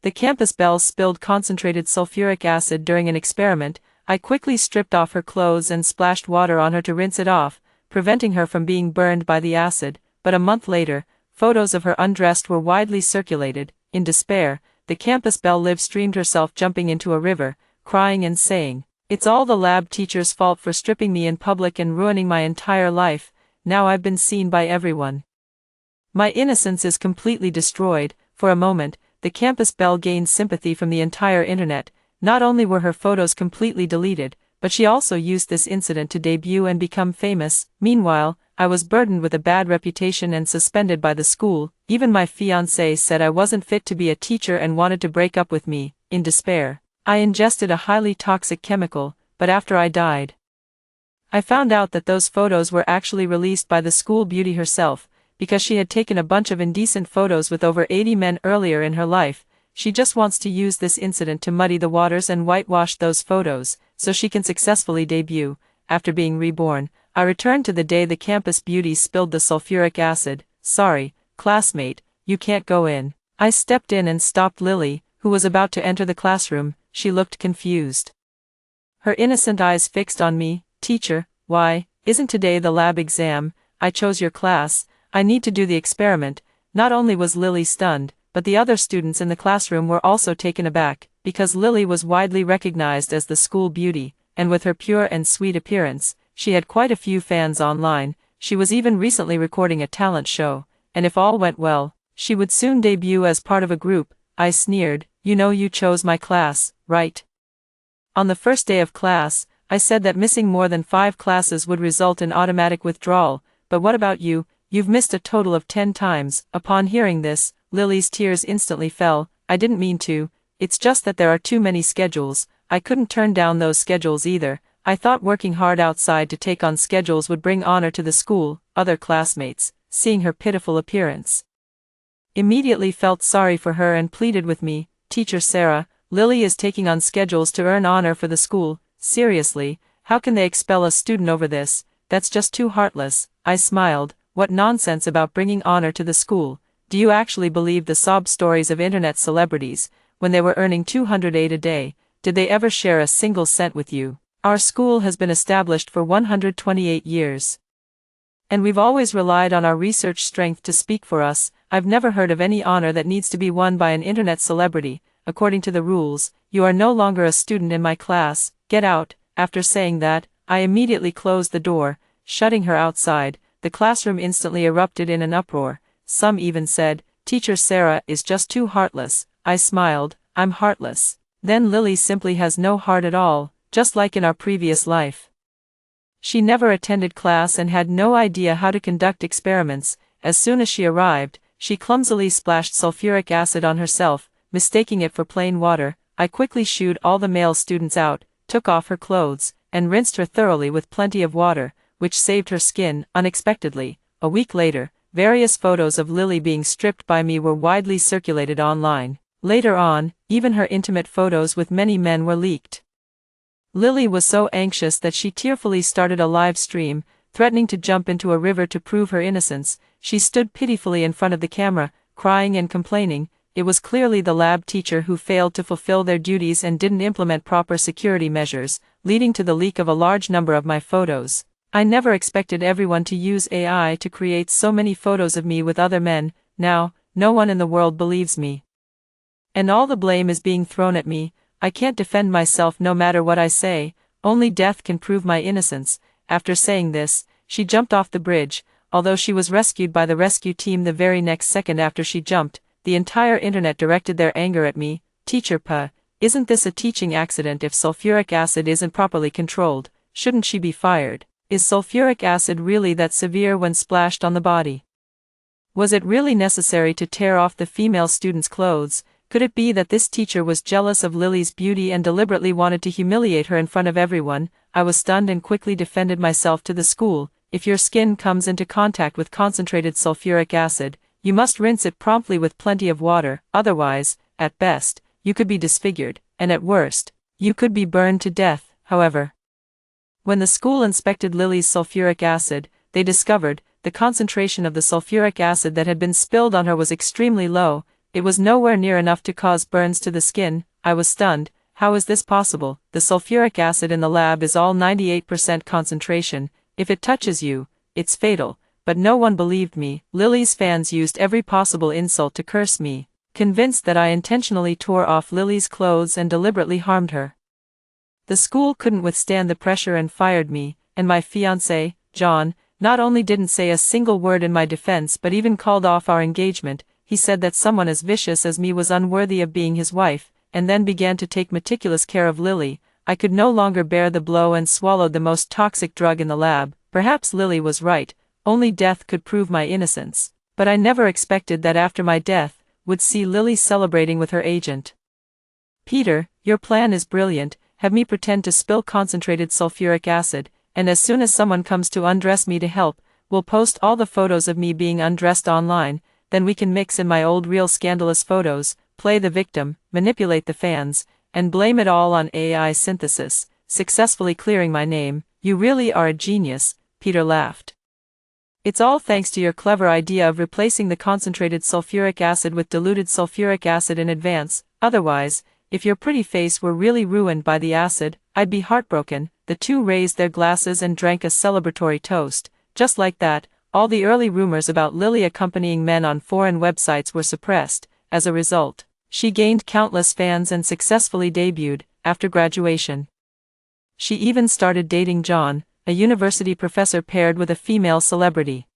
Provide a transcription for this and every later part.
The campus belle spilled concentrated sulfuric acid during an experiment. I quickly stripped off her clothes and splashed water on her to rinse it off, preventing her from being burned by the acid. But a month later, photos of her undressed were widely circulated. In despair, the campus belle live-streamed herself jumping into a river, crying and saying, "It's all the lab teacher's fault for stripping me in public and ruining my entire life. Now I've been seen by everyone. My innocence is completely destroyed." For a moment, the campus belle gained sympathy from the entire internet. Not only were her photos completely deleted, but she also used this incident to debut and become famous. Meanwhile, I was burdened with a bad reputation and suspended by the school. Even my fiancé said I wasn't fit to be a teacher and wanted to break up with me. In despair, I ingested a highly toxic chemical, but after I died, I found out that those photos were actually released by the school beauty herself, because she had taken a bunch of indecent photos with over 80 men earlier in her life. She just wants to use this incident to muddy the waters and whitewash those photos, so she can successfully debut. After being reborn, I returned to the day the campus beauty spilled the sulfuric acid. "Sorry, classmate, you can't go in." I stepped in and stopped Lily, who was about to enter the classroom. She looked confused, her innocent eyes fixed on me. "Teacher, why, isn't today the lab exam? I chose your class. I need to do the experiment." Not only was Lily stunned, but the other students in the classroom were also taken aback, because Lily was widely recognized as the school beauty, and with her pure and sweet appearance, she had quite a few fans online. She was even recently recording a talent show, and if all went well, she would soon debut as part of a group. I sneered, "You know you chose my class, right?" On the first day of class, I said that missing more than 5 classes would result in automatic withdrawal. "But what about you? You've missed a total of 10 times. Upon hearing this, Lily's tears instantly fell. "I didn't mean to. It's just that there are too many schedules. I couldn't turn down those schedules either. I thought working hard outside to take on schedules would bring honor to the school." Other classmates, seeing her pitiful appearance, immediately felt sorry for her and pleaded with me. "Teacher Sarah, Lily is taking on schedules to earn honor for the school. Seriously, how can they expel a student over this? That's just too heartless." I smiled. "What nonsense about bringing honor to the school. Do you actually believe the sob stories of internet celebrities? When they were earning $208 a day, did they ever share a single cent with you? Our school has been established for 128 years. And we've always relied on our research strength to speak for us. I've never heard of any honor that needs to be won by an internet celebrity. According to the rules, you are no longer a student in my class. Get out." After saying that, I immediately closed the door, shutting her outside. The classroom instantly erupted in an uproar. Some even said, "Teacher Sarah is just too heartless." I smiled. "I'm heartless? Then Lily simply has no heart at all, just like in our previous life. She never attended class and had no idea how to conduct experiments." As soon as she arrived, she clumsily splashed sulfuric acid on herself, mistaking it for plain water. I quickly shooed all the male students out, took off her clothes, and rinsed her thoroughly with plenty of water, which saved her skin. Unexpectedly, a week later, various photos of Lily being stripped by me were widely circulated online. Later on, even her intimate photos with many men were leaked. Lily was so anxious that she tearfully started a live stream, threatening to jump into a river to prove her innocence. She stood pitifully in front of the camera, crying and complaining. It was clearly the lab teacher who failed to fulfill their duties and didn't implement proper security measures, leading to the leak of a large number of my photos. I never expected everyone to use AI to create so many photos of me with other men. Now, no one in the world believes me. And all the blame is being thrown at me. I can't defend myself no matter what I say. Only death can prove my innocence." After saying this, she jumped off the bridge, although she was rescued by the rescue team the very next second after she jumped. The entire internet directed their anger at me. "Teacher Pa, isn't this a teaching accident? If sulfuric acid isn't properly controlled, shouldn't she be fired? Is sulfuric acid really that severe when splashed on the body? Was it really necessary to tear off the female student's clothes? Could it be that this teacher was jealous of Lily's beauty and deliberately wanted to humiliate her in front of everyone?" I was stunned and quickly defended myself to the school. "If your skin comes into contact with concentrated sulfuric acid, you must rinse it promptly with plenty of water. Otherwise, at best, you could be disfigured, and at worst, you could be burned to death." However, when the school inspected Lily's sulfuric acid, they discovered the concentration of the sulfuric acid that had been spilled on her was extremely low. it was nowhere near enough to cause burns to the skin. I was stunned. How is this possible? The sulfuric acid in the lab is all 98% concentration. If it touches you, it's fatal. But no one believed me. Lily's fans used every possible insult to curse me, convinced that I intentionally tore off Lily's clothes and deliberately harmed her. The school couldn't withstand the pressure and fired me, and my fiancé, John, not only didn't say a single word in my defense but even called off our engagement. He said that someone as vicious as me was unworthy of being his wife, and then began to take meticulous care of Lily. I could no longer bear the blow and swallowed the most toxic drug in the lab. Perhaps Lily was right, only death could prove my innocence. But I never expected that after my death, would see Lily celebrating with her agent. Peter, your plan is brilliant. Have me pretend to spill concentrated sulfuric acid, and as soon as someone comes to undress me to help, we'll post all the photos of me being undressed online. Then we can mix in my old real scandalous photos, play the victim, manipulate the fans, and blame it all on AI synthesis, successfully clearing my name. You really are a genius, Peter laughed. It's all thanks to your clever idea of replacing the concentrated sulfuric acid with diluted sulfuric acid in advance. Otherwise, if your pretty face were really ruined by the acid, I'd be heartbroken. The two raised their glasses and drank a celebratory toast. Just like that, all the early rumors about Lily accompanying men on foreign websites were suppressed. As a result, she gained countless fans and successfully debuted. After graduation, she even started dating John, a university professor paired with a female celebrity.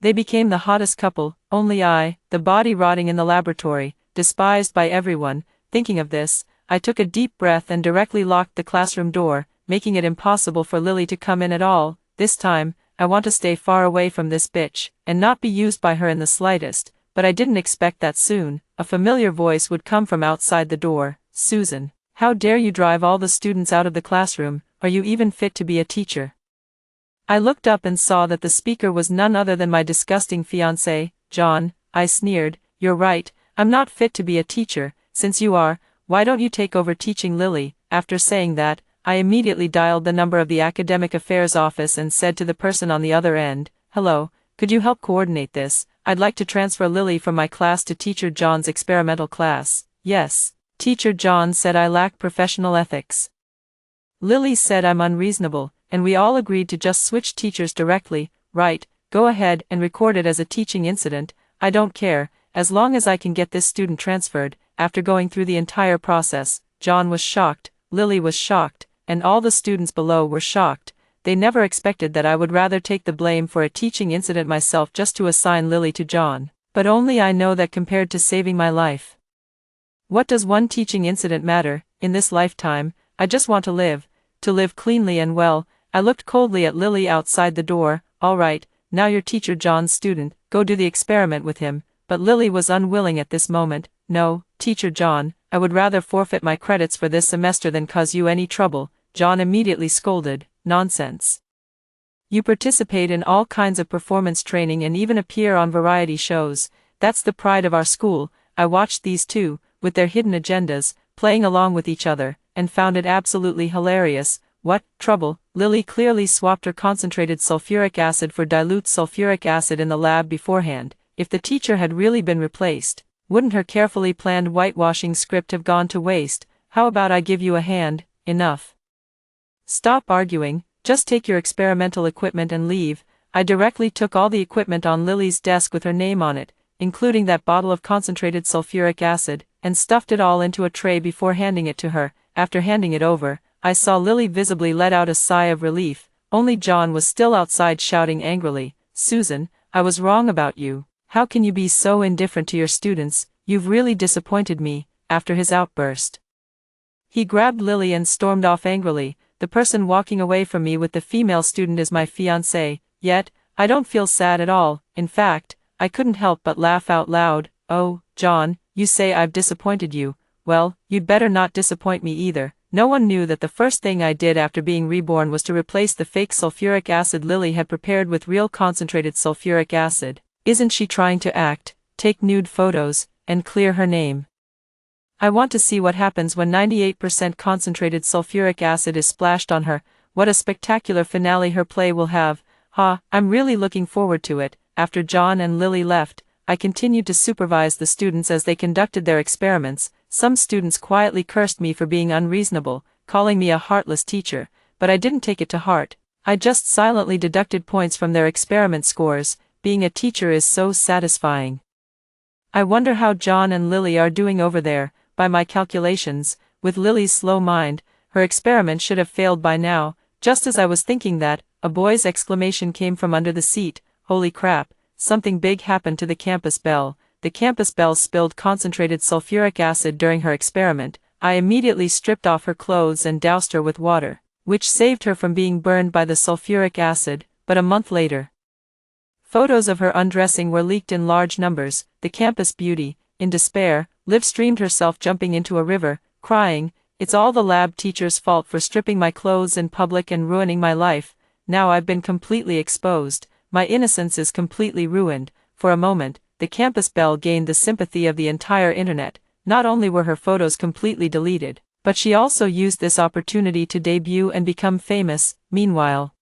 They became the hottest couple. Only I, the body rotting in the laboratory, despised by everyone. Thinking of this, I took a deep breath and directly locked the classroom door, making it impossible for Lily to come in at all. This time, I want to stay far away from this bitch, and not be used by her in the slightest. But I didn't expect that soon. A familiar voice would come from outside the door. Susan, how dare you drive all the students out of the classroom? Are you even fit to be a teacher? I looked up and saw that the speaker was none other than my disgusting fiancé, John. I sneered. You're right, I'm not fit to be a teacher. Since you are, why don't you take over teaching Lily? After saying that, I immediately dialed the number of the academic affairs office and said to the person on the other end, hello, could you help coordinate this? I'd like to transfer Lily from my class to Teacher John's experimental class. Yes, Teacher John said I lack professional ethics. Lily said I'm unreasonable, and we all agreed to just switch teachers directly. Right, go ahead and record it as a teaching incident. I don't care, as long as I can get this student transferred. After going through the entire process, John was shocked, Lily was shocked, and all the students below were shocked. They never expected that I would rather take the blame for a teaching incident myself just to assign Lily to John. But only I know that compared to saving my life, what does one teaching incident matter? In this lifetime, I just want to live cleanly and well. I looked coldly at Lily outside the door. All right, now you're Teacher John's student, go do the experiment with him. But Lily was unwilling at this moment. No, Teacher John, I would rather forfeit my credits for this semester than cause you any trouble. John immediately scolded. Nonsense. You participate in all kinds of performance training and even appear on variety shows. That's the pride of our school. I watched these two, with their hidden agendas, playing along with each other, and found it absolutely hilarious. What trouble? Lily clearly swapped her concentrated sulfuric acid for dilute sulfuric acid in the lab beforehand. If the teacher had really been replaced, wouldn't her carefully planned whitewashing script have gone to waste? How about I give you a hand? Enough. Stop arguing, just take your experimental equipment and leave. I directly took all the equipment on Lily's desk with her name on it, including that bottle of concentrated sulfuric acid, and stuffed it all into a tray before handing it to her. After handing it over, I saw Lily visibly let out a sigh of relief. Only John was still outside shouting angrily, Susan, I was wrong about you. How can you be so indifferent to your students? You've really disappointed me. After his outburst, he grabbed Lily and stormed off angrily. The person walking away from me with the female student is my fiancé, yet, I don't feel sad at all. In fact, I couldn't help but laugh out loud. Oh, John, you say I've disappointed you. Well, you'd better not disappoint me either. No one knew that the first thing I did after being reborn was to replace the fake sulfuric acid Lily had prepared with real concentrated sulfuric acid. Isn't she trying to act, take nude photos, and clear her name? I want to see what happens when 98% concentrated sulfuric acid is splashed on her. What a spectacular finale her play will have. I'm really looking forward to it. After John and Lily left, I continued to supervise the students as they conducted their experiments. Some students quietly cursed me for being unreasonable, calling me a heartless teacher, but I didn't take it to heart. I just silently deducted points from their experiment scores. Being a teacher is so satisfying. I wonder how John and Lily are doing over there. By my calculations, with Lily's slow mind, her experiment should have failed by now. Just as I was thinking that, a boy's exclamation came from under the seat. Holy crap, something big happened to the campus belle. The campus belle spilled concentrated sulfuric acid during her experiment. I immediately stripped off her clothes and doused her with water, which saved her from being burned by the sulfuric acid. But a month later, photos of her undressing were leaked in large numbers. The campus beauty, in despair, live-streamed herself jumping into a river, crying, "It's all the lab teacher's fault for stripping my clothes in public and ruining my life. Now I've been completely exposed. My innocence is completely ruined." For a moment, the campus belle gained the sympathy of the entire internet. Not only were her photos completely deleted, but she also used this opportunity to debut and become famous. Meanwhile,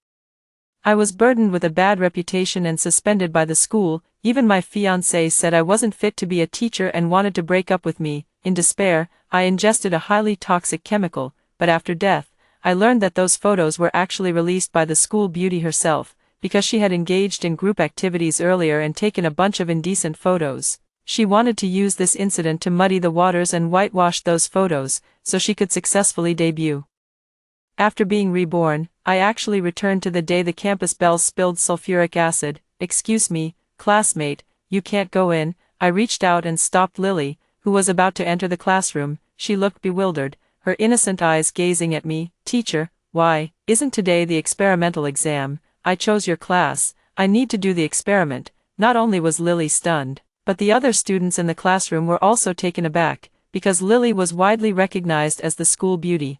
I was burdened with a bad reputation and suspended by the school. Even my fiancé said I wasn't fit to be a teacher and wanted to break up with me. In despair, I ingested a highly toxic chemical, but after death, I learned that those photos were actually released by the school beauty herself, because she had engaged in group activities earlier and taken a bunch of indecent photos. She wanted to use this incident to muddy the waters and whitewash those photos, so she could successfully debut. After being reborn, I actually returned to the day the campus belle spilled sulfuric acid. "Excuse me, classmate, you can't go in." I reached out and stopped Lily, who was about to enter the classroom. She looked bewildered, her innocent eyes gazing at me. "Teacher, why, isn't today the experimental exam? I chose your class. I need to do the experiment." Not only was Lily stunned, but the other students in the classroom were also taken aback, because Lily was widely recognized as the school beauty.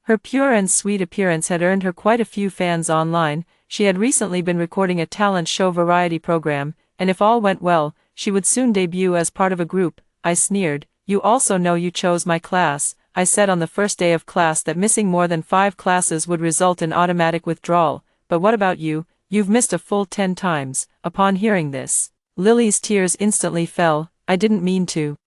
Her pure and sweet appearance had earned her quite a few fans online. She had recently been recording a talent show variety program, and if all went well, she would soon debut as part of a group. I sneered. "You also know you chose my class." I said on the first day of class that missing more than 5 classes would result in automatic withdrawal. "But what about you? You've missed a full 10 times. Upon hearing this, Lily's tears instantly fell. "I didn't mean to.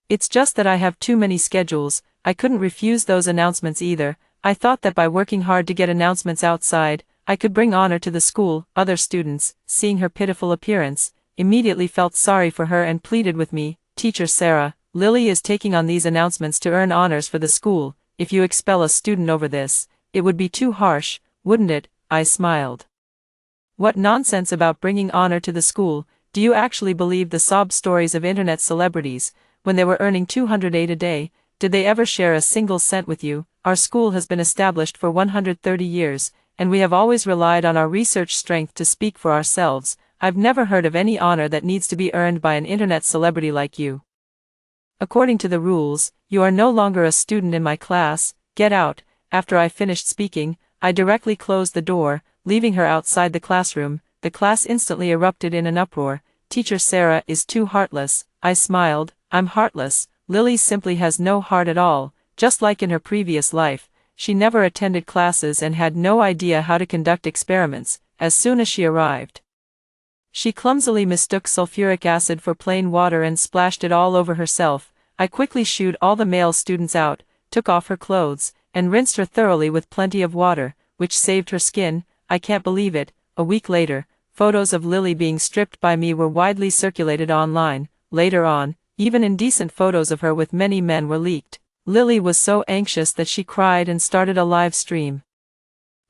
It's just that I have too many schedules." I couldn't refuse those announcements either. I thought that by working hard to get announcements outside, I could bring honor to the school. Other students, seeing her pitiful appearance, immediately felt sorry for her and pleaded with me. "Teacher Sarah, Lily is taking on these announcements to earn honors for the school. If you expel a student over this, it would be too harsh, wouldn't it?" I smiled. "What nonsense about bringing honor to the school. Do you actually believe the sob stories of internet celebrities, when they were earning $208 a day? Did they ever share a single cent with you? Our school has been established for 130 years, and we have always relied on our research strength to speak for ourselves. I've never heard of any honor that needs to be earned by an internet celebrity like you. According to the rules, you are no longer a student in my class. Get out." After I finished speaking, I directly closed the door, leaving her outside the classroom. The class instantly erupted in an uproar. "Teacher Sarah is too heartless." I smiled. "I'm heartless. Lily simply has no heart at all. Just like in her previous life, she never attended classes and had no idea how to conduct experiments. As soon as she arrived, she clumsily mistook sulfuric acid for plain water and splashed it all over herself. I quickly shooed all the male students out, took off her clothes, and rinsed her thoroughly with plenty of water, which saved her skin. I can't believe it." A week later, photos of Lily being stripped by me were widely circulated online. Later on, even indecent photos of her with many men were leaked. Lily was so anxious that she cried and started a live stream,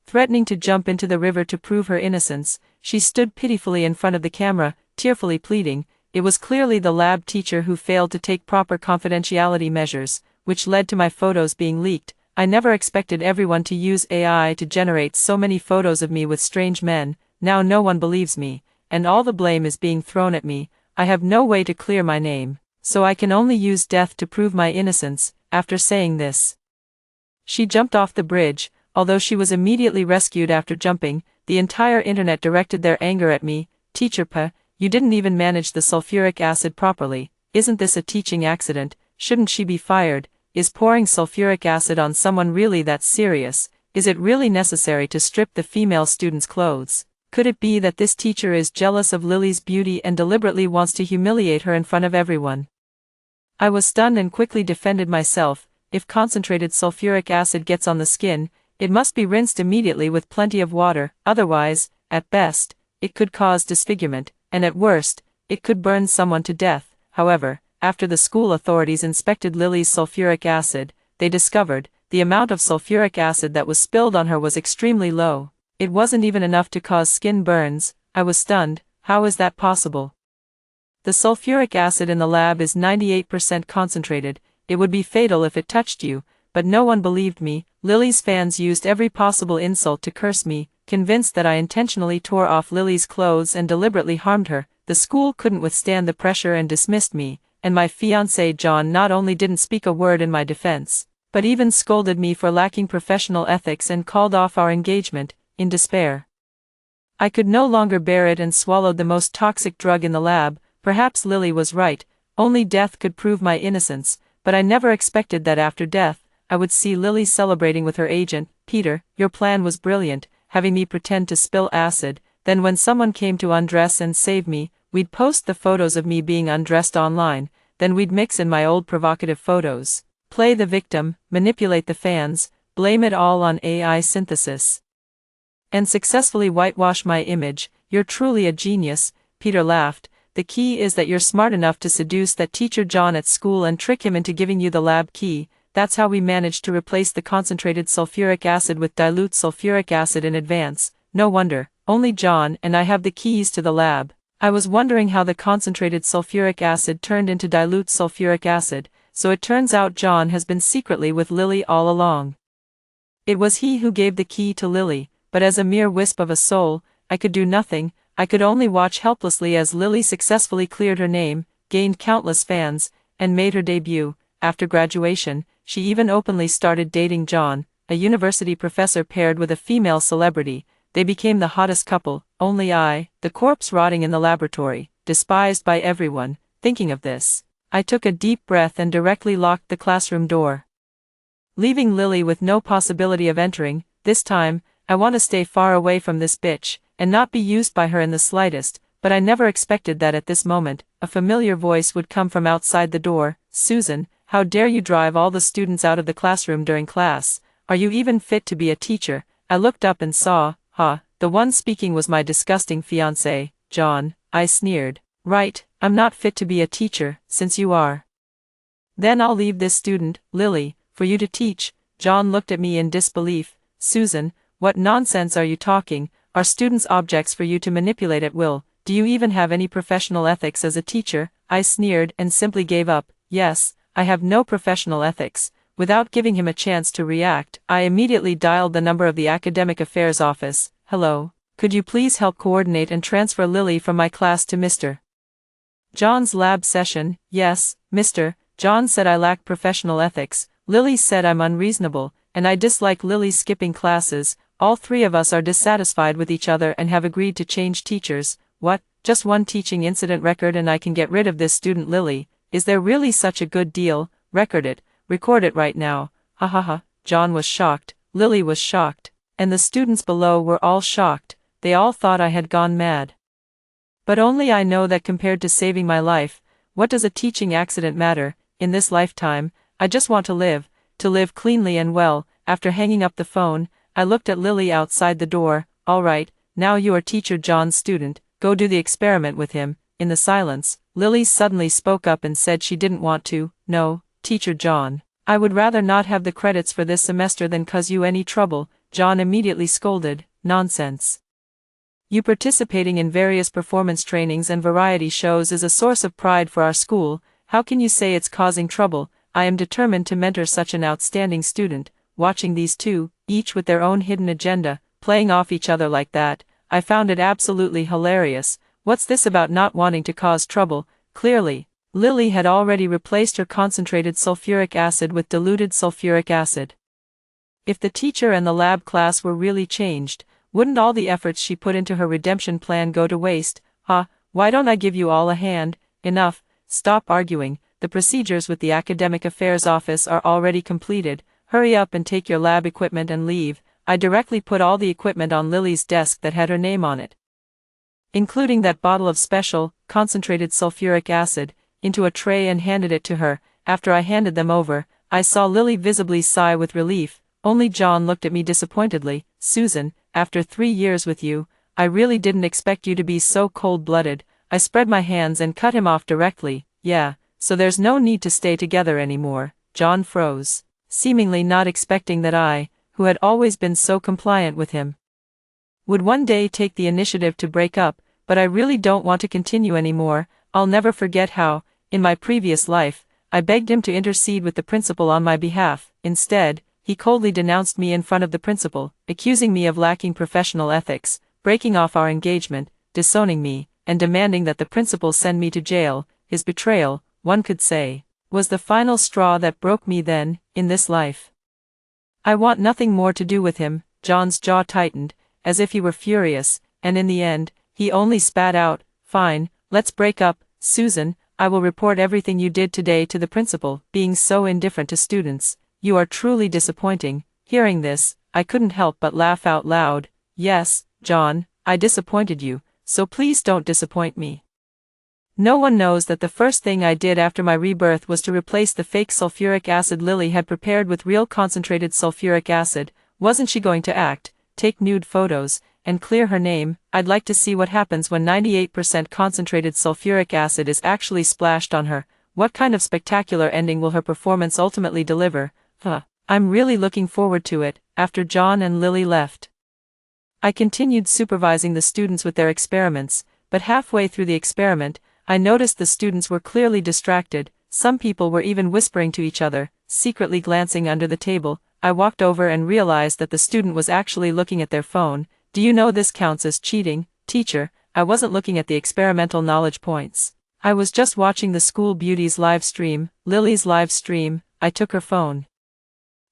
threatening to jump into the river to prove her innocence. She stood pitifully in front of the camera, tearfully pleading. It was clearly the lab teacher who failed to take proper confidentiality measures, which led to my photos being leaked. I never expected everyone to use AI to generate so many photos of me with strange men. Now no one believes me, and all the blame is being thrown at me. I have no way to clear my name, so I can only use death to prove my innocence." After saying this, she jumped off the bridge. Although she was immediately rescued after jumping, the entire internet directed their anger at me. "Teacher Pa, you didn't even manage the sulfuric acid properly. Isn't this a teaching accident? Shouldn't she be fired? Is pouring sulfuric acid on someone really that serious? Is it really necessary to strip the female students' clothes?" Could it be that this teacher is jealous of Lily's beauty and deliberately wants to humiliate her in front of everyone? I was stunned and quickly defended myself. If concentrated sulfuric acid gets on the skin, it must be rinsed immediately with plenty of water, otherwise, at best, it could cause disfigurement, and at worst, it could burn someone to death. However, after the school authorities inspected Lily's sulfuric acid, they discovered the amount of sulfuric acid that was spilled on her was extremely low. It wasn't even enough to cause skin burns. I was stunned. How is that possible? The sulfuric acid in the lab is 98% concentrated. It would be fatal if it touched you, but no one believed me. Lily's fans used every possible insult to curse me, convinced that I intentionally tore off Lily's clothes and deliberately harmed her. The school couldn't withstand the pressure and dismissed me, and my fiancé John not only didn't speak a word in my defense, but even scolded me for lacking professional ethics and called off our engagement. In despair, I could no longer bear it and swallowed the most toxic drug in the lab. Perhaps Lily was right, only death could prove my innocence, but I never expected that after death, I would see Lily celebrating with her agent. Peter, your plan was brilliant, having me pretend to spill acid, then when someone came to undress and save me, we'd post the photos of me being undressed online, then we'd mix in my old provocative photos, play the victim, manipulate the fans, blame it all on AI synthesis, and successfully whitewash my image. You're truly a genius, Peter laughed. The key is that you're smart enough to seduce that teacher John at school and trick him into giving you the lab key. That's how we managed to replace the concentrated sulfuric acid with dilute sulfuric acid in advance. No wonder, only John and I have the keys to the lab. I was wondering how the concentrated sulfuric acid turned into dilute sulfuric acid, so it turns out John has been secretly with Lily all along. It was he who gave the key to Lily. But as a mere wisp of a soul, I could do nothing. I could only watch helplessly as Lily successfully cleared her name, gained countless fans, and made her debut. After graduation, she even openly started dating John, a university professor paired with a female celebrity. They became the hottest couple. Only I, the corpse rotting in the laboratory, despised by everyone. Thinking of this, I took a deep breath and directly locked the classroom door, leaving Lily with no possibility of entering. This time, I want to stay far away from this bitch, and not be used by her in the slightest. But I never expected that at this moment, a familiar voice would come from outside the door. Susan, how dare you drive all the students out of the classroom during class? Are you even fit to be a teacher? I looked up and saw, the one speaking was my disgusting fiancé, John. I sneered. Right, I'm not fit to be a teacher, since you are. Then I'll leave this student, Lily, for you to teach. John looked at me in disbelief. Susan, what nonsense are you talking? Are students objects for you to manipulate at will? Do you even have any professional ethics as a teacher? I sneered and simply gave up. Yes, I have no professional ethics. Without giving him a chance to react, I immediately dialed the number of the academic affairs office. Hello, could you please help coordinate and transfer Lily from my class to Mr. John's lab session? Yes, Mr. John said I lack professional ethics. Lily said I'm unreasonable, and I dislike Lily skipping classes. All three of us are dissatisfied with each other and have agreed to change teachers. What? Just one teaching incident record and I can get rid of this student Lily? Is there really such a good deal? Record it. Record it right now. Ha ha ha. John was shocked. Lily was shocked. And the students below were all shocked. They all thought I had gone mad. But only I know that compared to saving my life, what does a teaching accident matter? In this lifetime, I just want to live cleanly and well. After hanging up the phone, I looked at Lily outside the door. All right, now you are teacher John's student, go do the experiment with him. In the silence, Lily suddenly spoke up and said she didn't want to. No, teacher John, I would rather not have the credits for this semester than cause you any trouble. John immediately scolded. Nonsense. You participating in various performance trainings and variety shows is a source of pride for our school. How can you say it's causing trouble? I am determined to mentor such an outstanding student. Watching these two, each with their own hidden agenda, playing off each other like that, I found it absolutely hilarious. What's this about not wanting to cause trouble? Clearly, Lily had already replaced her concentrated sulfuric acid with diluted sulfuric acid. If the teacher and the lab class were really changed, wouldn't all the efforts she put into her redemption plan go to waste? Why don't I give you all a hand? Enough, stop arguing. The procedures with the academic affairs office are already completed. Hurry up and take your lab equipment and leave. I directly put all the equipment on Lily's desk that had her name on it. including that bottle of special, concentrated sulfuric acid, into a tray and handed it to her. After I handed them over, I saw Lily visibly sigh with relief. Only John looked at me disappointedly. Susan, after 3 years with you, I really didn't expect you to be so cold-blooded. I spread my hands and cut him off directly. Yeah, so there's no need to stay together anymore. John froze, seemingly not expecting that I, who had always been so compliant with him, would one day take the initiative to break up. But I really don't want to continue anymore. I'll never forget how, in my previous life, I begged him to intercede with the principal on my behalf. Instead, he coldly denounced me in front of the principal, accusing me of lacking professional ethics, breaking off our engagement, disowning me, and demanding that the principal send me to jail. His betrayal, one could say, was the final straw that broke me then, in this life. I want nothing more to do with him. John's jaw tightened, as if he were furious, and in the end, he only spat out, "Fine, let's break up, Susan. I will report everything you did today to the principal." Being so indifferent to students, you are truly disappointing. Hearing this, I couldn't help but laugh out loud. Yes, John, I disappointed you, so please don't disappoint me. No one knows that the first thing I did after my rebirth was to replace the fake sulfuric acid Lily had prepared with real concentrated sulfuric acid. Wasn't she going to act, take nude photos, and clear her name? I'd like to see what happens when 98% concentrated sulfuric acid is actually splashed on her. What kind of spectacular ending will her performance ultimately deliver? I'm really looking forward to it. After John and Lily left, I continued supervising the students with their experiments, but halfway through the experiment, I noticed the students were clearly distracted. Some people were even whispering to each other, secretly glancing under the table. I walked over and realized that the student was actually looking at their phone. Do you know this counts as cheating, teacher? I wasn't looking at the experimental knowledge points. I was just watching the school beauty's live stream, Lily's live stream. I took her phone,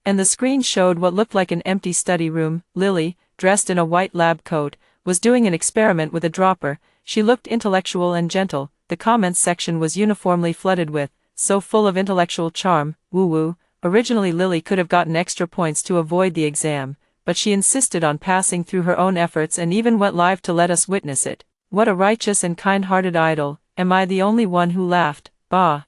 and the screen showed what looked like an empty study room. Lily, dressed in a white lab coat, was doing an experiment with a dropper. She looked intellectual and gentle. The comments section was uniformly flooded with, "So full of intellectual charm, woo-woo." Originally Lily could have gotten extra points to avoid the exam, but she insisted on passing through her own efforts and even went live to let us witness it. What a righteous and kind-hearted idol. Am I the only one who laughed? Bah!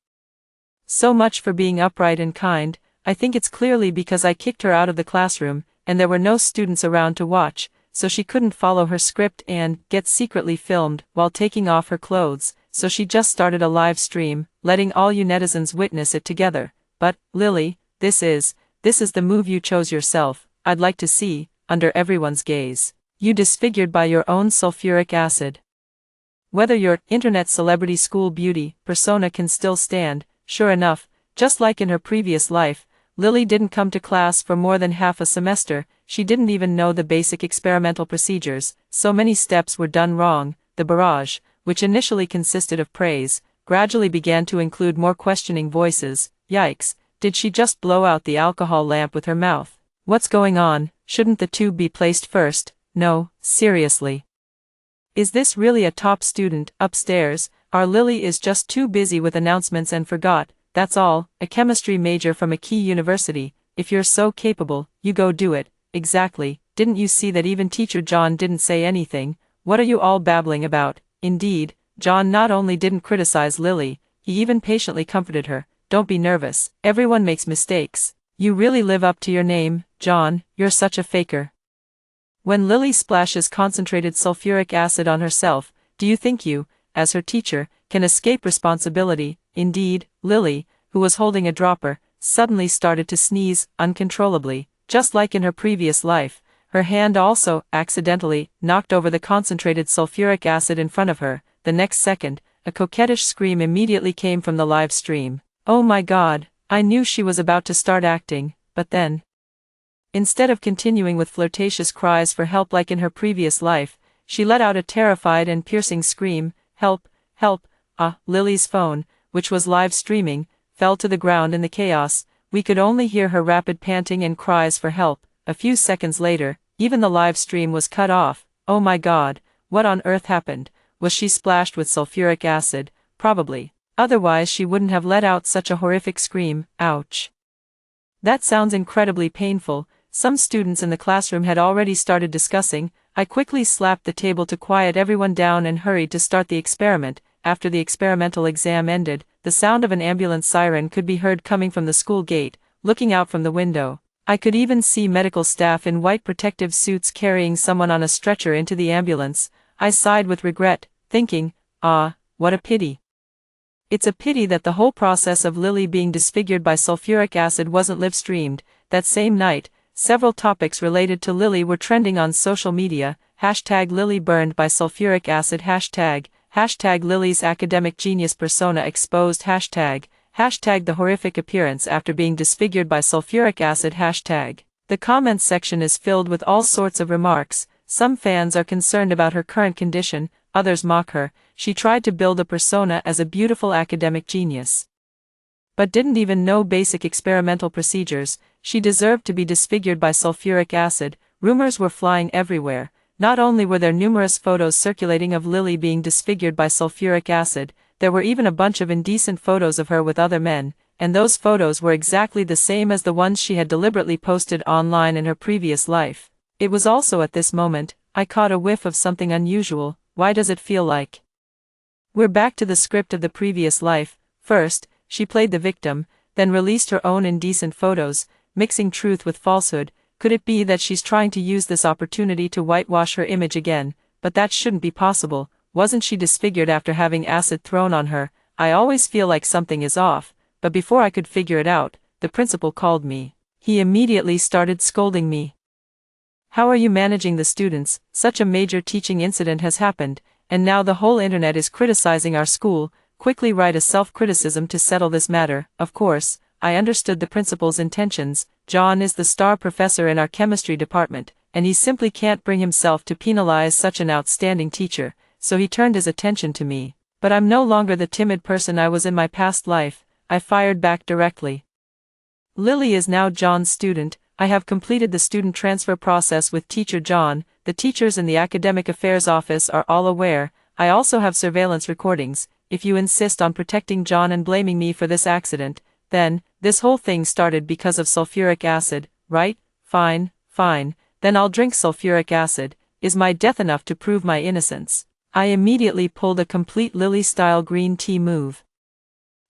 So much for being upright and kind. I think it's clearly because I kicked her out of the classroom, and there were no students around to watch, so she couldn't follow her script and get secretly filmed while taking off her clothes, so she just started a live stream, letting all you netizens witness it together. But, Lily, this is the move you chose yourself. I'd like to see, under everyone's gaze, you disfigured by your own sulfuric acid. Whether your internet celebrity school beauty persona can still stand. Sure enough, just like in her previous life, Lily didn't come to class for more than half a semester. She didn't even know the basic experimental procedures. So many steps were done wrong. The barrage, which initially consisted of praise, gradually began to include more questioning voices. Yikes, did she just blow out the alcohol lamp with her mouth? What's going on? Shouldn't the tube be placed first? No, seriously. Is this really a top student upstairs? Our Lily is just too busy with announcements and forgot, that's all. A chemistry major from a key university. If you're so capable, you go do it. Exactly. Didn't you see that even teacher John didn't say anything? What are you all babbling about? Indeed, John not only didn't criticize Lily, he even patiently comforted her. Don't be nervous. Everyone makes mistakes. You really live up to your name, John. You're such a faker. When Lily splashes concentrated sulfuric acid on herself, do you think you, as her teacher, can escape responsibility? Indeed, Lily, who was holding a dropper, suddenly started to sneeze uncontrollably. Just like in her previous life, her hand also accidentally knocked over the concentrated sulfuric acid in front of her. The next second, a coquettish scream immediately came from the live stream. Oh my God, I knew she was about to start acting, but then, instead of continuing with flirtatious cries for help like in her previous life, she let out a terrified and piercing scream. Help, help. Lily's phone, which was live streaming, fell to the ground in the chaos. We could only hear her rapid panting and cries for help. A few seconds later, even the live stream was cut off. Oh my God, what on earth happened? Was she splashed with sulfuric acid? Probably. Otherwise she wouldn't have let out such a horrific scream. Ouch. That sounds incredibly painful. Some students in the classroom had already started discussing. I quickly slapped the table to quiet everyone down and hurried to start the experiment. After the experimental exam ended, the sound of an ambulance siren could be heard coming from the school gate. Looking out from the window, I could even see medical staff in white protective suits carrying someone on a stretcher into the ambulance. I sighed with regret, thinking, what a pity. It's a pity that the whole process of Lily being disfigured by sulfuric acid wasn't live-streamed. That same night, several topics related to Lily were trending on social media. #Lily burned by sulfuric acid. Hashtag Lily's academic genius persona exposed. Hashtag the horrific appearance after being disfigured by sulfuric acid. The comments section is filled with all sorts of remarks. Some fans are concerned about her current condition, others mock her. She tried to build a persona as a beautiful academic genius, but didn't even know basic experimental procedures. She deserved to be disfigured by sulfuric acid. Rumors were flying everywhere. Not only were there numerous photos circulating of Lily being disfigured by sulfuric acid, there were even a bunch of indecent photos of her with other men, and those photos were exactly the same as the ones she had deliberately posted online in her previous life. It was also at this moment, I caught a whiff of something unusual. Why does it feel like we're back to the script of the previous life? First, she played the victim, then released her own indecent photos, mixing truth with falsehood. Could it be that she's trying to use this opportunity to whitewash her image again? But that shouldn't be possible. Wasn't she disfigured after having acid thrown on her? I always feel like something is off, but before I could figure it out, the principal called me. He immediately started scolding me. How are you managing the students? Such a major teaching incident has happened, and now the whole internet is criticizing our school. Quickly write a self-criticism to settle this matter. Of course, I understood the principal's intentions. John is the star professor in our chemistry department, and he simply can't bring himself to penalize such an outstanding teacher, so he turned his attention to me. But I'm no longer the timid person I was in my past life. I fired back directly. Lily is now John's student. I have completed the student transfer process with Teacher John. The teachers in the Academic Affairs Office are all aware. I also have surveillance recordings. If you insist on protecting John and blaming me for this accident, then, this whole thing started because of sulfuric acid, right? Fine. Then I'll drink sulfuric acid. Is my death enough to prove my innocence? I immediately pulled a complete Lily-style green tea move.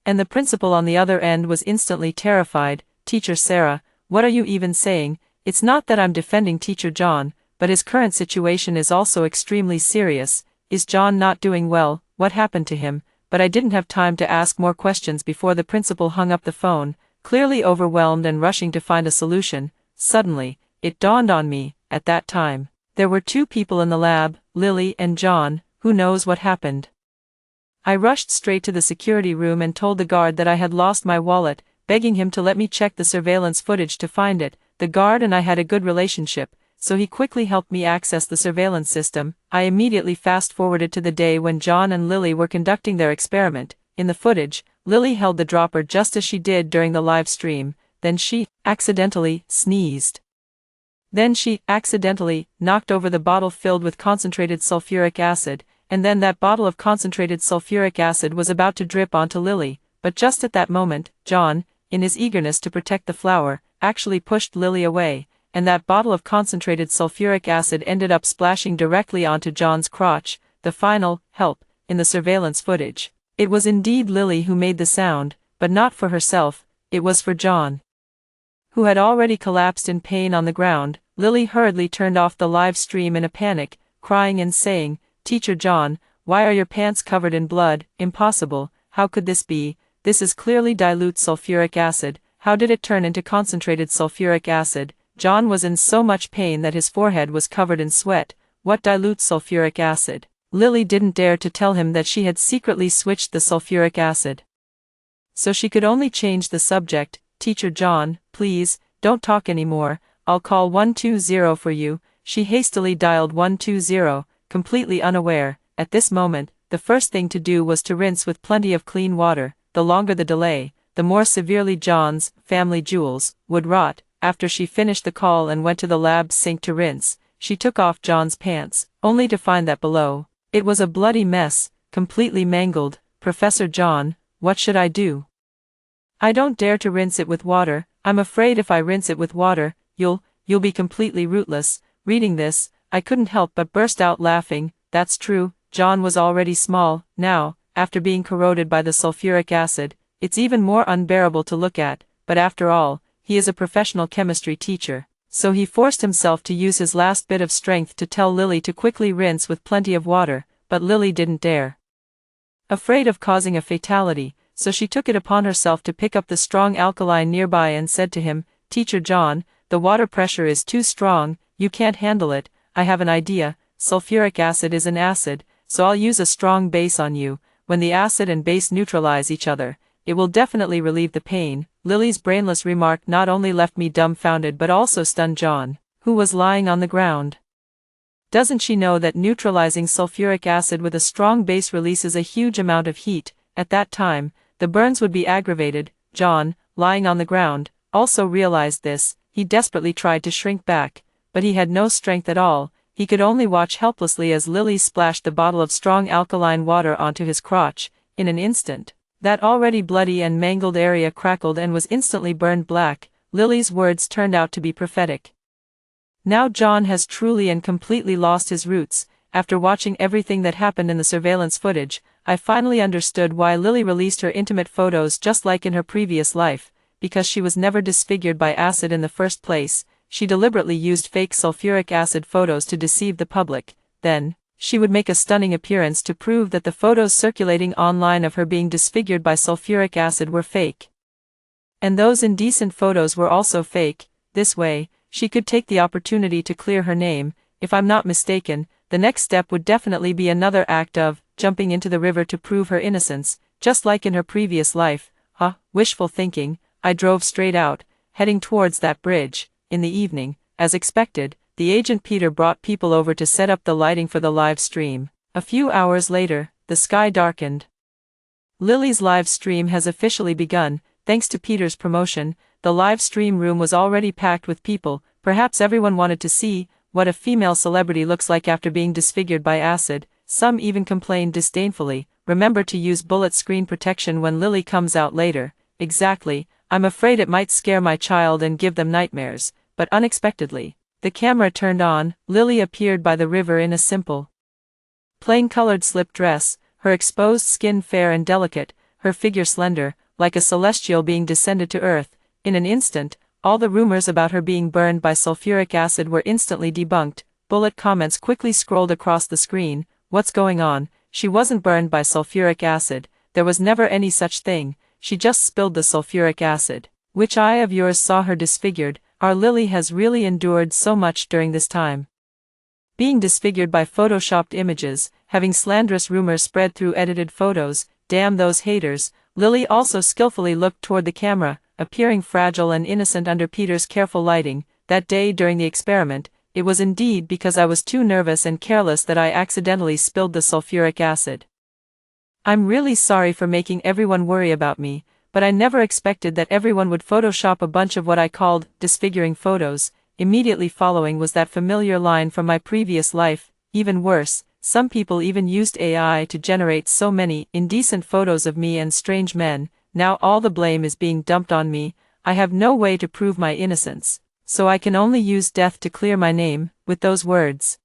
And the principal on the other end was instantly terrified. Teacher Sarah, what are you even saying? It's not that I'm defending Teacher John, but his current situation is also extremely serious. Is John not doing well? What happened to him? But I didn't have time to ask more questions before the principal hung up the phone, clearly overwhelmed and rushing to find a solution. Suddenly, it dawned on me, at that time, there were two people in the lab, Lily and John. Who knows what happened? I rushed straight to the security room and told the guard that I had lost my wallet, begging him to let me check the surveillance footage to find it. The guard and I had a good relationship, so he quickly helped me access the surveillance system. I immediately fast-forwarded to the day when John and Lily were conducting their experiment. In the footage, Lily held the dropper just as she did during the live stream. Then she accidentally sneezed. Then she accidentally knocked over the bottle filled with concentrated sulfuric acid, and then that bottle of concentrated sulfuric acid was about to drip onto Lily. But just at that moment, John, in his eagerness to protect the flower, actually pushed Lily away, and that bottle of concentrated sulfuric acid ended up splashing directly onto John's crotch. The final help in the surveillance footage. It was indeed Lily who made the sound, but not for herself, it was for John, who had already collapsed in pain on the ground. Lily hurriedly turned off the live stream in a panic, crying and saying, "Teacher John, why are your pants covered in blood? Impossible, how could this be? This is clearly dilute sulfuric acid. How did it turn into concentrated sulfuric acid?" John was in so much pain that his forehead was covered in sweat. What dilute sulfuric acid? Lily didn't dare to tell him that she had secretly switched the sulfuric acid, so she could only change the subject. "Teacher John, please, don't talk anymore. I'll call 120 for you." She hastily dialed 120, completely unaware, at this moment, the first thing to do was to rinse with plenty of clean water. The longer the delay, the more severely John's family jewels would rot. After she finished the call and went to the lab sink to rinse, she took off John's pants, only to find that below, it was a bloody mess, completely mangled. "Professor John, what should I do? I don't dare to rinse it with water. I'm afraid if I rinse it with water, you'll be completely rootless." Reading this, I couldn't help but burst out laughing. That's true, John was already small. Now, after being corroded by the sulfuric acid, it's even more unbearable to look at, but after all, he is a professional chemistry teacher. So he forced himself to use his last bit of strength to tell Lily to quickly rinse with plenty of water, but Lily didn't dare. Afraid of causing a fatality, so she took it upon herself to pick up the strong alkaline nearby and said to him, "Teacher John, the water pressure is too strong, you can't handle it. I have an idea. Sulfuric acid is an acid, so I'll use a strong base on you. When the acid and base neutralize each other, it will definitely relieve the pain." Lily's brainless remark not only left me dumbfounded but also stunned John, who was lying on the ground. Doesn't she know that neutralizing sulfuric acid with a strong base releases a huge amount of heat? At that time, the burns would be aggravated. John, lying on the ground, also realized this. He desperately tried to shrink back, but he had no strength at all. He could only watch helplessly as Lily splashed the bottle of strong alkaline water onto his crotch. In an instant, that already bloody and mangled area crackled and was instantly burned black. Lily's words turned out to be prophetic. Now John has truly and completely lost his roots. After watching everything that happened in the surveillance footage, I finally understood why Lily released her intimate photos just like in her previous life, because she was never disfigured by acid in the first place. She deliberately used fake sulfuric acid photos to deceive the public. Then, she would make a stunning appearance to prove that the photos circulating online of her being disfigured by sulfuric acid were fake. And those indecent photos were also fake. This way, she could take the opportunity to clear her name. If I'm not mistaken, the next step would definitely be another act of jumping into the river to prove her innocence, just like in her previous life. Wishful thinking. I drove straight out, heading towards that bridge. In the evening, as expected, the agent Peter brought people over to set up the lighting for the live stream. A few hours later, the sky darkened. Lily's live stream has officially begun. Thanks to Peter's promotion, the live stream room was already packed with people. Perhaps everyone wanted to see what a female celebrity looks like after being disfigured by acid. Some even complained disdainfully, "Remember to use bullet screen protection when Lily comes out later." Exactly, I'm afraid it might scare my child and give them nightmares. But unexpectedly, the camera turned on. Lily appeared by the river in a simple, plain-colored slip dress, her exposed skin fair and delicate, her figure slender, like a celestial being descended to earth. In an instant, all the rumors about her being burned by sulfuric acid were instantly debunked. Bullet comments quickly scrolled across the screen. "What's going on? She wasn't burned by sulfuric acid. There was never any such thing. She just spilled the sulfuric acid. Which eye of yours saw her disfigured? Our Lily has really endured so much during this time. Being disfigured by photoshopped images, having slanderous rumors spread through edited photos. Damn those haters." Lily also skillfully looked toward the camera, appearing fragile and innocent under Peter's careful lighting. That day during the experiment, it was indeed because I was too nervous and careless that I accidentally spilled the sulfuric acid. I'm really sorry for making everyone worry about me, but I never expected that everyone would Photoshop a bunch of what I called disfiguring photos. Immediately following was that familiar line from my previous life. Even worse, some people even used AI to generate so many indecent photos of me and strange men. Now all the blame is being dumped on me. I have no way to prove my innocence, so I can only use death to clear my name. With those words,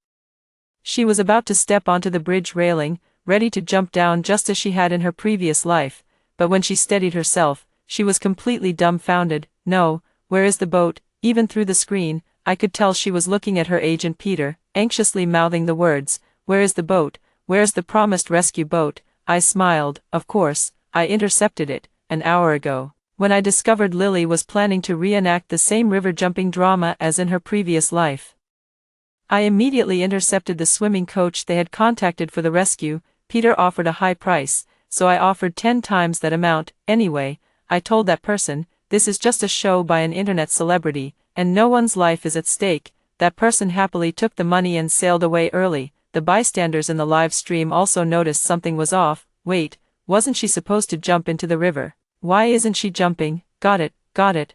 she was about to step onto the bridge railing, ready to jump down just as she had in her previous life. But when she steadied herself, she was completely dumbfounded. "No, where is the boat?" Even through the screen, I could tell she was looking at her agent Peter, anxiously mouthing the words, "Where is the boat? Where's the promised rescue boat?" I smiled. Of course, I intercepted it, an hour ago, when I discovered Lily was planning to reenact the same river-jumping drama as in her previous life. I immediately intercepted the swimming coach they had contacted for the rescue. Peter offered a high price, so I offered 10 times that amount. Anyway, I told that person, this is just a show by an internet celebrity, and no one's life is at stake. That person happily took the money and sailed away early. The bystanders in the live stream also noticed something was off. Wait, wasn't she supposed to jump into the river? Why isn't she jumping? Got it.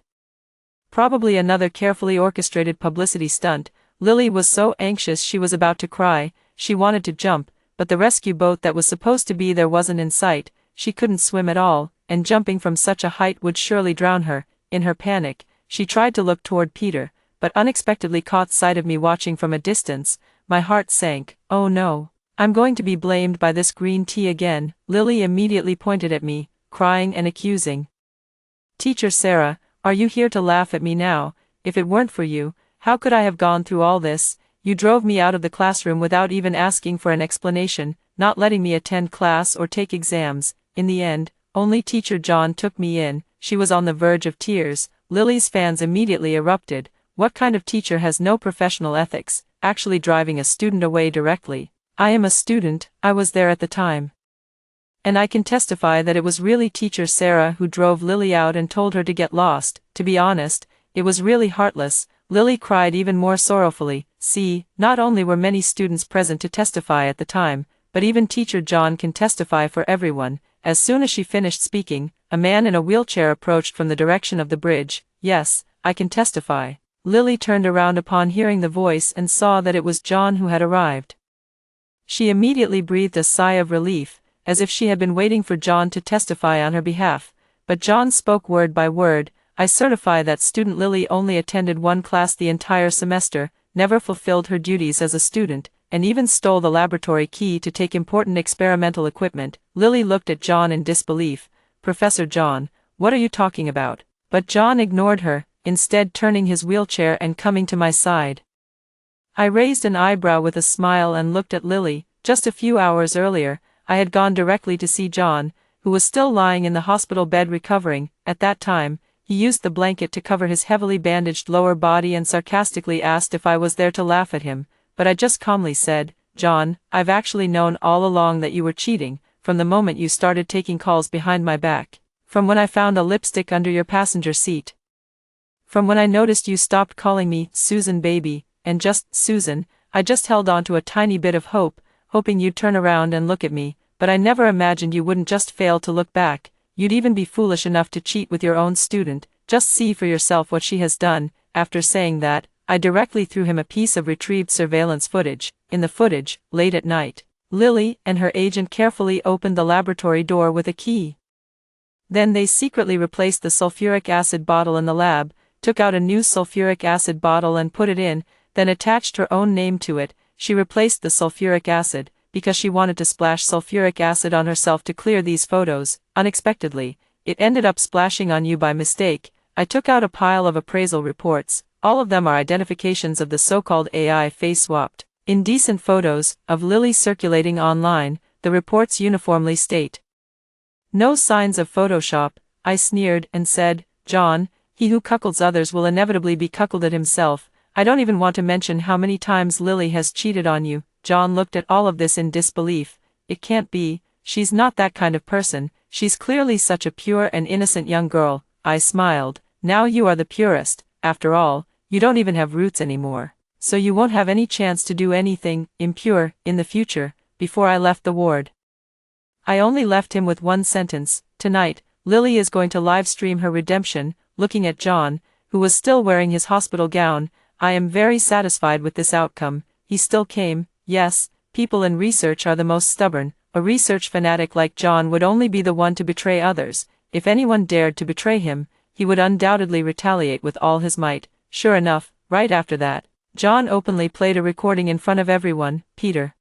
Probably another carefully orchestrated publicity stunt. Lily was so anxious she was about to cry. She wanted to jump, but the rescue boat that was supposed to be there wasn't in sight. She couldn't swim at all, and jumping from such a height would surely drown her. In her panic, she tried to look toward Peter, but unexpectedly caught sight of me watching from a distance. my heart sank. Oh no. I'm going to be blamed by this green tea again. Lily immediately pointed at me, crying and accusing. Teacher Sarah, are you here to laugh at me now? If it weren't for you, how could I have gone through all this? You drove me out of the classroom without even asking for an explanation, not letting me attend class or take exams. In the end, only Teacher John took me in. She was on the verge of tears. Lily's fans immediately erupted. What kind of teacher has no professional ethics, actually driving a student away directly? I am a student, I was there at the time. And I can testify that it was really Teacher Sarah who drove Lily out and told her to get lost. To be honest, it was really heartless. Lily cried even more sorrowfully. See, not only were many students present to testify at the time, but even Teacher John can testify for everyone. As soon as she finished speaking, a man in a wheelchair approached from the direction of the bridge. Yes, I can testify. Lily turned around upon hearing the voice and saw that it was John who had arrived. She immediately breathed a sigh of relief, as if she had been waiting for John to testify on her behalf. But John spoke word by word. I certify that student Lily only attended one class the entire semester, never fulfilled her duties as a student, and even stole the laboratory key to take important experimental equipment. Lily looked at John in disbelief. Professor John, what are you talking about? But John ignored her, instead turning his wheelchair and coming to my side. I raised an eyebrow with a smile and looked at Lily. Just a few hours earlier, I had gone directly to see John, who was still lying in the hospital bed recovering. At that time, he used the blanket to cover his heavily bandaged lower body and sarcastically asked if I was there to laugh at him, but I just calmly said, John, I've actually known all along that you were cheating, from the moment you started taking calls behind my back, from when I found a lipstick under your passenger seat, from when I noticed you stopped calling me Susan baby, and just Susan. I just held on to a tiny bit of hope, hoping you'd turn around and look at me, but I never imagined you wouldn't just fail to look back. You'd even be foolish enough to cheat with your own student. Just see for yourself what she has done. After saying that, I directly threw him a piece of retrieved surveillance footage. In the footage, late at night, Lily and her agent carefully opened the laboratory door with a key. Then they secretly replaced the sulfuric acid bottle in the lab, took out a new sulfuric acid bottle and put it in, then attached her own name to it. She replaced the sulfuric acid, because she wanted to splash sulfuric acid on herself to clear these photos. Unexpectedly, it ended up splashing on you by mistake. I took out a pile of appraisal reports. All of them are identifications of the so-called AI face-swapped, indecent photos of Lily circulating online. The reports uniformly state, no signs of Photoshop. I sneered and said, John, he who cuckolds others will inevitably be cuckolded himself. I don't even want to mention how many times Lily has cheated on you. John looked at all of this in disbelief. It can't be, she's not that kind of person, she's clearly such a pure and innocent young girl. I smiled. Now you are the purest. After all, you don't even have roots anymore, so you won't have any chance to do anything impure in the future. Before I left the ward, I only left him with one sentence. Tonight, Lily is going to live stream her redemption. Looking at John, who was still wearing his hospital gown, I am very satisfied with this outcome. He still came. Yes, people in research are the most stubborn. A research fanatic like John would only be the one to betray others. If anyone dared to betray him, he would undoubtedly retaliate with all his might. Sure enough, right after that, John openly played a recording in front of everyone. Peter,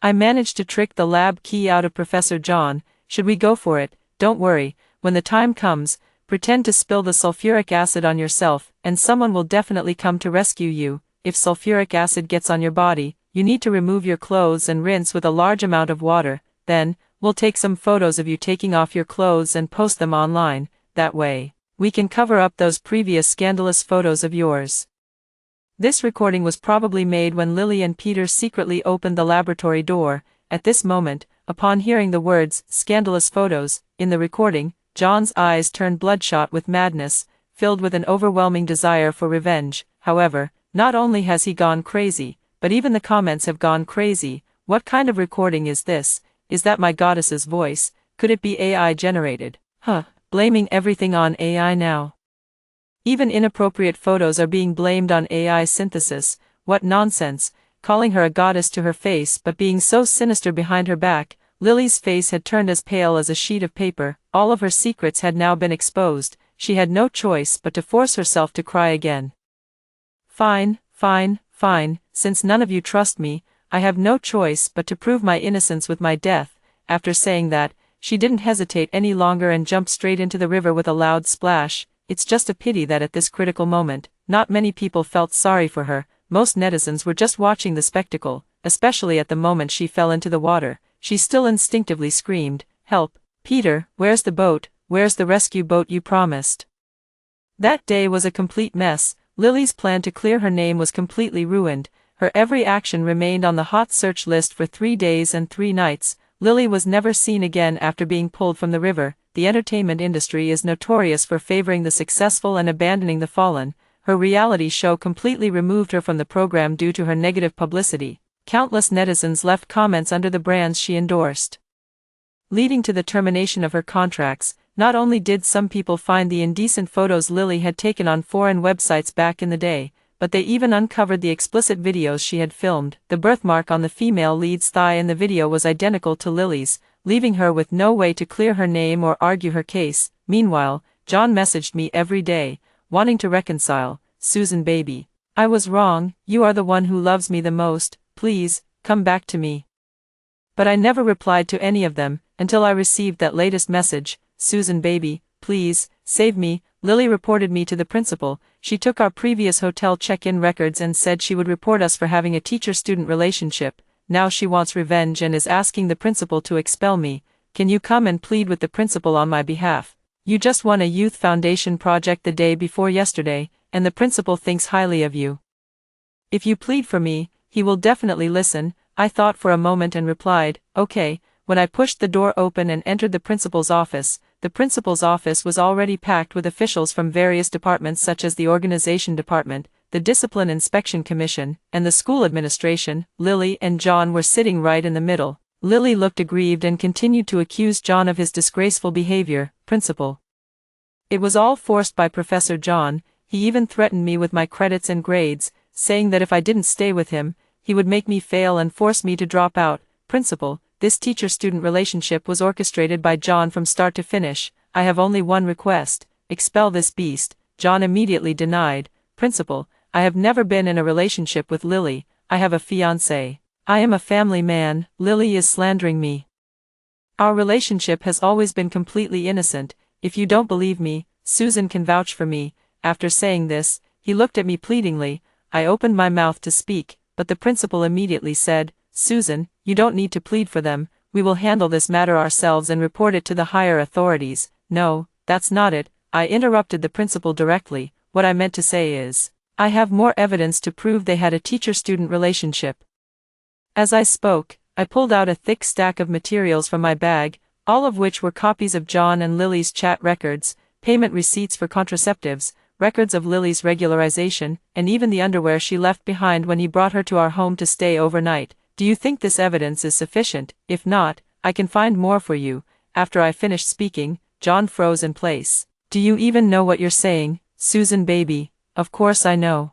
I managed to trick the lab key out of Professor John. Should we go for it? Don't worry, when the time comes, pretend to spill the sulfuric acid on yourself, and someone will definitely come to rescue you. If sulfuric acid gets on your body, you need to remove your clothes and rinse with a large amount of water. Then, we'll take some photos of you taking off your clothes and post them online. That way, we can cover up those previous scandalous photos of yours. This recording was probably made when Lily and Peter secretly opened the laboratory door. At this moment, upon hearing the words, scandalous photos, in the recording, John's eyes turned bloodshot with madness, filled with an overwhelming desire for revenge. However, not only has he gone crazy, but even the comments have gone crazy. What kind of recording is this? Is that my goddess's voice? Could it be AI generated? Blaming everything on AI now. Even inappropriate photos are being blamed on AI synthesis. What nonsense, calling her a goddess to her face but being so sinister behind her back. Lily's face had turned as pale as a sheet of paper. All of her secrets had now been exposed. She had no choice but to force herself to cry again. Fine, fine, fine, since none of you trust me, I have no choice but to prove my innocence with my death." After saying that, she didn't hesitate any longer and jumped straight into the river with a loud splash. It's just a pity that at this critical moment, not many people felt sorry for her. Most netizens were just watching the spectacle, especially at the moment she fell into the water. She still instinctively screamed, "Help, Peter, where's the boat? Where's the rescue boat you promised?" That day was a complete mess. Lily's plan to clear her name was completely ruined. Her every action remained on the hot search list for 3 days and 3 nights. Lily was never seen again after being pulled from the river. The entertainment industry is notorious for favoring the successful and abandoning the fallen. Her reality show completely removed her from the program due to her negative publicity. Countless netizens left comments under the brands she endorsed, leading to the termination of her contracts. Not only did some people find the indecent photos Lily had taken on foreign websites back in the day, but they even uncovered the explicit videos she had filmed. The birthmark on the female lead's thigh in the video was identical to Lily's, leaving her with no way to clear her name or argue her case. Meanwhile, John messaged me every day, wanting to reconcile. "Susan baby, I was wrong, you are the one who loves me the most, please, come back to me." But I never replied to any of them, until I received that latest message, "Susan baby, please, save me." Lily reported me to the principal. She took our previous hotel check-in records and said she would report us for having a teacher-student relationship. Now she wants revenge and is asking the principal to expel me. Can you come and plead with the principal on my behalf? You just won a youth foundation project the day before yesterday, and the principal thinks highly of you. If you plead for me, he will definitely listen. I thought for a moment and replied, "Okay." When I pushed the door open and entered the principal's office was already packed with officials from various departments such as the organization department, the discipline inspection commission, and the school administration. Lily and John were sitting right in the middle. Lily looked aggrieved and continued to accuse John of his disgraceful behavior. "Principal, it was all forced by Professor John. He even threatened me with my credits and grades, saying that if I didn't stay with him, he would make me fail and force me to drop out. Principal, this teacher-student relationship was orchestrated by John from start to finish. I have only one request: expel this beast." John immediately denied. "Principal, I have never been in a relationship with Lily. I have a fiancé. I am a family man. Lily is slandering me. Our relationship has always been completely innocent. If you don't believe me, Susan can vouch for me." After saying this, he looked at me pleadingly. I opened my mouth to speak, but the principal immediately said, "Susan, you don't need to plead for them. We will handle this matter ourselves and report it to the higher authorities." "No, that's not it," I interrupted the principal directly. "What I meant to say is, I have more evidence to prove they had a teacher-student relationship." As I spoke, I pulled out a thick stack of materials from my bag, all of which were copies of John and Lily's chat records, payment receipts for contraceptives, records of Lily's regularization, and even the underwear she left behind when he brought her to our home to stay overnight. "Do you think this evidence is sufficient? If not, I can find more for you." After I finished speaking, John froze in place. "Do you even know what you're saying, Susan baby?" "Of course I know.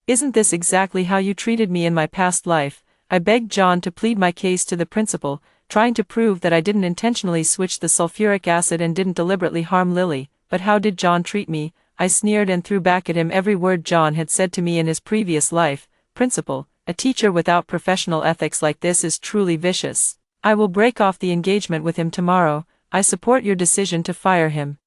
Isn't this exactly how you treated me in my past life?" I begged John to plead my case to the principal, trying to prove that I didn't intentionally switch the sulfuric acid and didn't deliberately harm Lily. "But how did John treat me?" I sneered and threw back at him every word John had said to me in his previous life. "Principal, a teacher without professional ethics like this is truly vicious. I will break off the engagement with him tomorrow. I support your decision to fire him.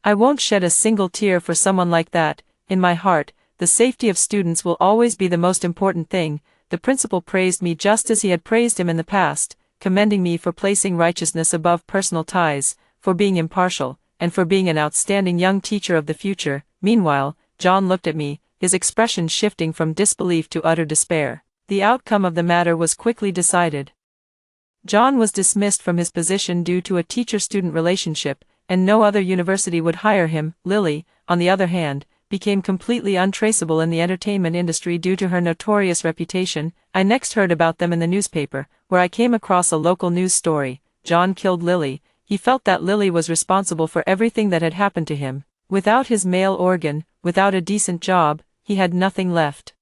I won't shed a single tear for someone like that. In my heart, the safety of students will always be the most important thing." The principal praised me just as he had praised him in the past, commending me for placing righteousness above personal ties, for being impartial, and for being an outstanding young teacher of the future. Meanwhile, John looked at me, his expression shifting from disbelief to utter despair. The outcome of the matter was quickly decided. John was dismissed from his position due to a teacher-student relationship, and no other university would hire him. Lily, on the other hand, became completely untraceable in the entertainment industry due to her notorious reputation. I next heard about them in the newspaper, where I came across a local news story. John killed Lily. He felt that Lily was responsible for everything that had happened to him. Without his male organ, without a decent job, he had nothing left.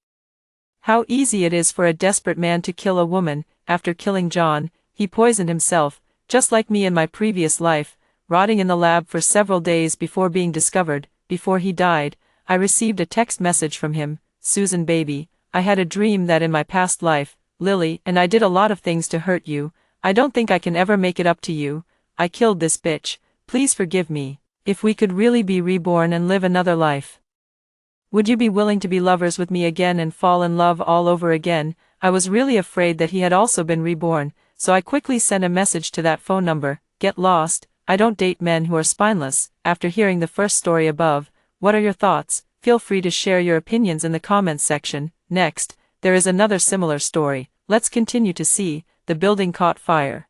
How easy it is for a desperate man to kill a woman. After killing John, he poisoned himself, just like me in my previous life, rotting in the lab for several days before being discovered. Before he died, I received a text message from him. "Susan baby, I had a dream that in my past life, Lily, and I did a lot of things to hurt you. I don't think I can ever make it up to you. I killed this bitch. Please forgive me. If we could really be reborn and live another life, would you be willing to be lovers with me again and fall in love all over again? I was really afraid that he had also been reborn, so I quickly sent a message to that phone number. Get lost. I don't date men who are spineless. After hearing the first story above, what are your thoughts? Feel free to share your opinions in the comments section. Next, there is another similar story. Let's continue to see. The building caught fire,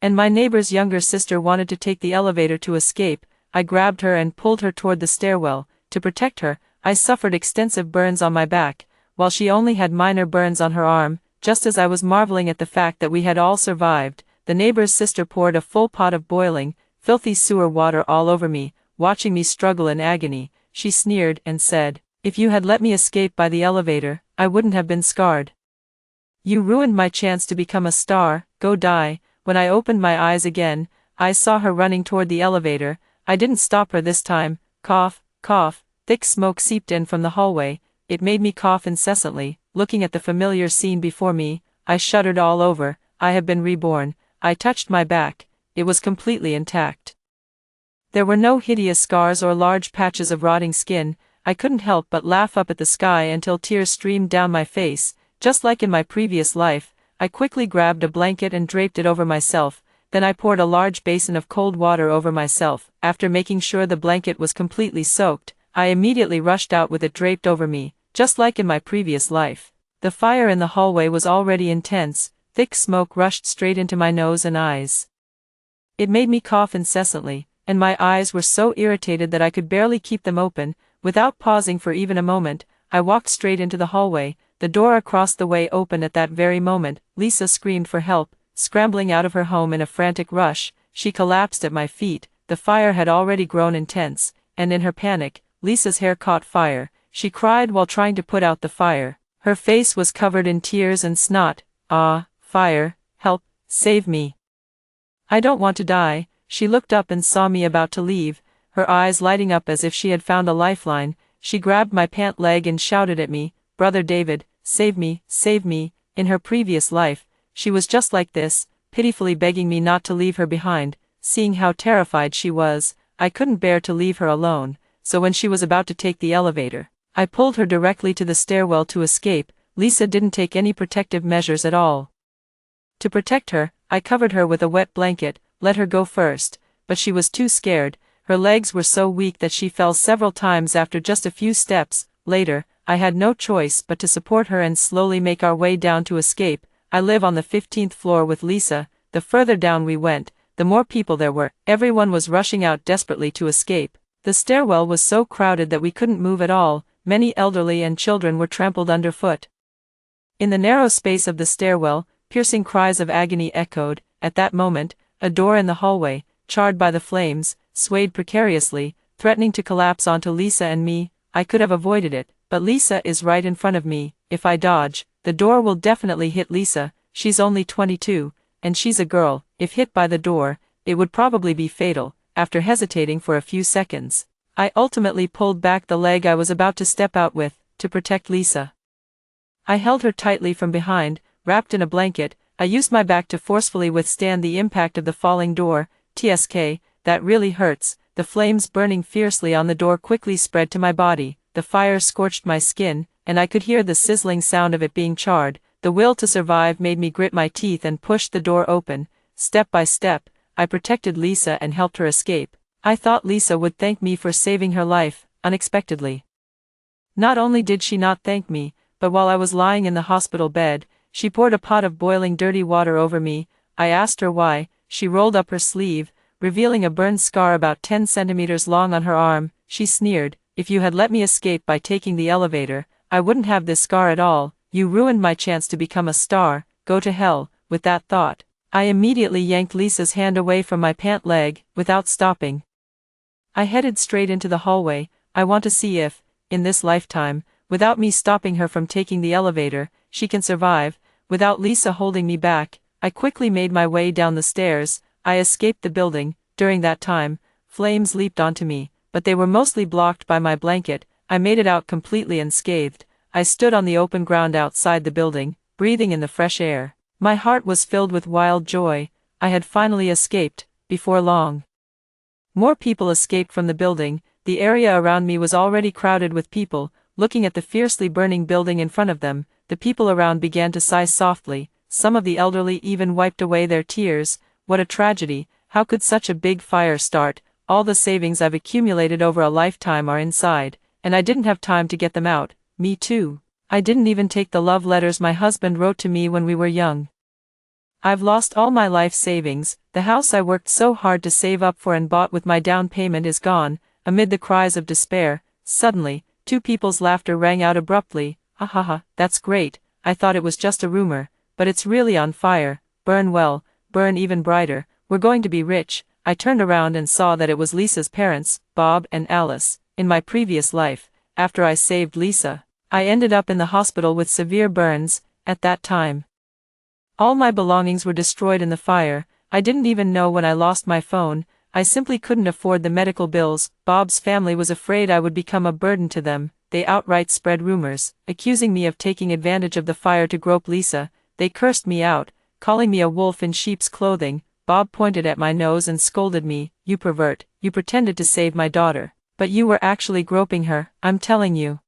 and my neighbor's younger sister wanted to take the elevator to escape. I grabbed her and pulled her toward the stairwell. To protect her, I suffered extensive burns on my back, while she only had minor burns on her arm. Just as I was marveling at the fact that we had all survived, the neighbor's sister poured a full pot of boiling, filthy sewer water all over me. Watching me struggle in agony, she sneered and said, "If you had let me escape by the elevator, I wouldn't have been scarred. You ruined my chance to become a star. Go die." When I opened my eyes again, I saw her running toward the elevator. I didn't stop her this time. Cough, cough. Thick smoke seeped in from the hallway. It made me cough incessantly. Looking at the familiar scene before me, I shuddered all over. I have been reborn. I touched my back. It was completely intact. There were no hideous scars or large patches of rotting skin. I couldn't help but laugh up at the sky until tears streamed down my face. Just like in my previous life, I quickly grabbed a blanket and draped it over myself. Then I poured a large basin of cold water over myself. After making sure the blanket was completely soaked, I immediately rushed out with it draped over me, just like in my previous life. The fire in the hallway was already intense. Thick smoke rushed straight into my nose and eyes. It made me cough incessantly, and my eyes were so irritated that I could barely keep them open. Without pausing for even a moment, I walked straight into the hallway. The door across the way opened at that very moment. Lisa screamed for help. Scrambling out of her home in a frantic rush, she collapsed at my feet. The fire had already grown intense, and in her panic, Lisa's hair caught fire. She cried while trying to put out the fire. Her face was covered in tears and snot. "Ah, fire, help, save me. I don't want to die." She looked up and saw me about to leave, her eyes lighting up as if she had found a lifeline. She grabbed my pant leg and shouted at me, "Brother David, save me, save me." In her previous life, she was just like this, pitifully begging me not to leave her behind. Seeing how terrified she was, I couldn't bear to leave her alone, so when she was about to take the elevator, I pulled her directly to the stairwell to escape. Lisa didn't take any protective measures at all. To protect her, I covered her with a wet blanket, let her go first, but she was too scared. Her legs were so weak that she fell several times after just a few steps. Later, I had no choice but to support her and slowly make our way down to escape. I live on the 15th floor with Lisa. The further down we went, the more people there were. Everyone was rushing out desperately to escape. The stairwell was so crowded that we couldn't move at all. Many elderly and children were trampled underfoot. In the narrow space of the stairwell, piercing cries of agony echoed. At that moment, a door in the hallway, charred by the flames, swayed precariously, threatening to collapse onto Lisa and me. I could have avoided it, but Lisa is right in front of me. If I dodge, the door will definitely hit Lisa. She's only 22, and she's a girl. If hit by the door, it would probably be fatal. After hesitating for a few seconds, I ultimately pulled back the leg I was about to step out with, to protect Lisa. I held her tightly from behind, wrapped in a blanket. I used my back to forcefully withstand the impact of the falling door. TSK, that really hurts. The flames burning fiercely on the door quickly spread to my body. The fire scorched my skin, and I could hear the sizzling sound of it being charred. The will to survive made me grit my teeth and push the door open. Step by step, I protected Lisa and helped her escape. I thought Lisa would thank me for saving her life. Unexpectedly, not only did she not thank me, but while I was lying in the hospital bed, she poured a pot of boiling dirty water over me. I asked her why. She rolled up her sleeve, revealing a burned scar about 10 centimeters long on her arm. She sneered, "If you had let me escape by taking the elevator, I wouldn't have this scar at all. You ruined my chance to become a star. Go to hell." With that thought, I immediately yanked Lisa's hand away from my pant leg. Without stopping, I headed straight into the hallway. I want to see if, in this lifetime, without me stopping her from taking the elevator, she can survive. Without Lisa holding me back, I quickly made my way down the stairs. I escaped the building. During that time, flames leaped onto me, but they were mostly blocked by my blanket. I made it out completely unscathed. I stood on the open ground outside the building, breathing in the fresh air. My heart was filled with wild joy. I had finally escaped. Before long, more people escaped from the building. The area around me was already crowded with people, looking at the fiercely burning building in front of them. The people around began to sigh softly. Some of the elderly even wiped away their tears. What a tragedy! How could such a big fire start? All the savings I've accumulated over a lifetime are inside, and I didn't have time to get them out. Me too. I didn't even take the love letters my husband wrote to me when we were young. I've lost all my life savings. The house I worked so hard to save up for and bought with my down payment is gone. Amid the cries of despair, suddenly, two people's laughter rang out abruptly. Ha ha ha, that's great. I thought it was just a rumor, but it's really on fire. Burn well, burn even brighter. We're going to be rich. I turned around and saw that it was Lisa's parents, Bob and Alice. In my previous life, after I saved Lisa, I ended up in the hospital with severe burns. At that time, all my belongings were destroyed in the fire. I didn't even know when I lost my phone. I simply couldn't afford the medical bills. Bob's family was afraid I would become a burden to them. They outright spread rumors, accusing me of taking advantage of the fire to grope Lisa. They cursed me out, calling me a wolf in sheep's clothing. Bob pointed at my nose and scolded me. You pervert, you pretended to save my daughter, but you were actually groping her. I'm telling you.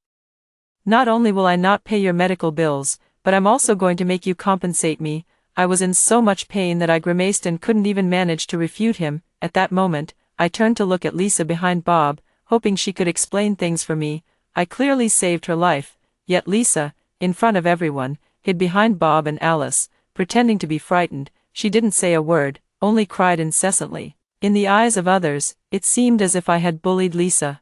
Not only will I not pay your medical bills, but I'm also going to make you compensate me. I was in so much pain that I grimaced and couldn't even manage to refute him. At that moment, I turned to look at Lisa behind Bob, hoping she could explain things for me. I clearly saved her life, yet Lisa, in front of everyone, hid behind Bob and Alice, pretending to be frightened. She didn't say a word, only cried incessantly. In the eyes of others, it seemed as if I had bullied Lisa.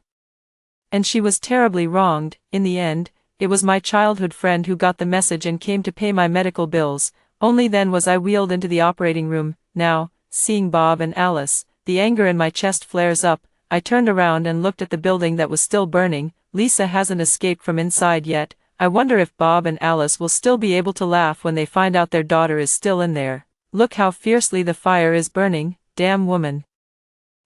And she was terribly wronged. In the end, it was my childhood friend who got the message and came to pay my medical bills. Only then was I wheeled into the operating room. Now, seeing Bob and Alice, the anger in my chest flares up. I turned around and looked at the building that was still burning. Lisa hasn't escaped from inside yet. I wonder if Bob and Alice will still be able to laugh when they find out their daughter is still in there. Look how fiercely the fire is burning. Damn woman.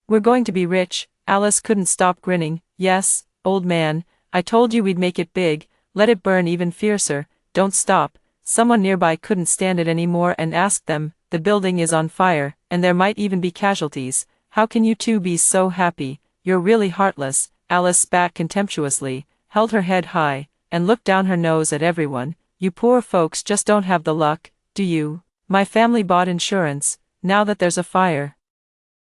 We're going to be rich. Alice couldn't stop grinning. Yes, old man, I told you we'd make it big. Let it burn even fiercer. Don't stop. Someone nearby couldn't stand it anymore and asked them. The building is on fire, and there might even be casualties. How can you two be so happy? You're really heartless. Alice spat contemptuously, held her head high, and looked down her nose at everyone. You poor folks just don't have the luck, do you? My family bought insurance. Now that there's a fire,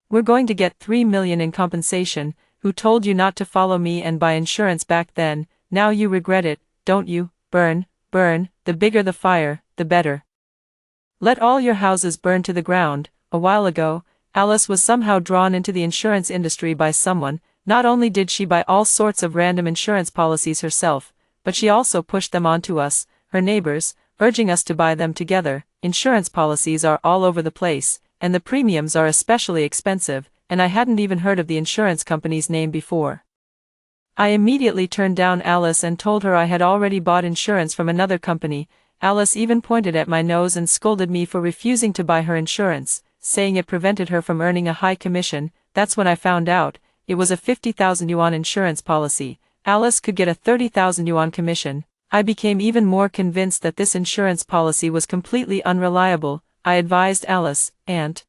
we're going to get $3 million in compensation. Who told you not to follow me and buy insurance back then? Now you regret it, don't you? Burn, burn, the bigger the fire, the better. Let all your houses burn to the ground. A while ago, Alice was somehow drawn into the insurance industry by someone. Not only did she buy all sorts of random insurance policies herself, but she also pushed them onto us, her neighbors, urging us to buy them together. Insurance policies are all over the place, and the premiums are especially expensive, and I hadn't even heard of the insurance company's name before. I immediately turned down Alice and told her I had already bought insurance from another company. Alice even pointed at my nose and scolded me for refusing to buy her insurance, saying it prevented her from earning a high commission. That's when I found out. It was a 50,000 yuan insurance policy. Alice could get a 30,000 yuan commission. I became even more convinced that this insurance policy was completely unreliable. I advised Alice, "Aunt,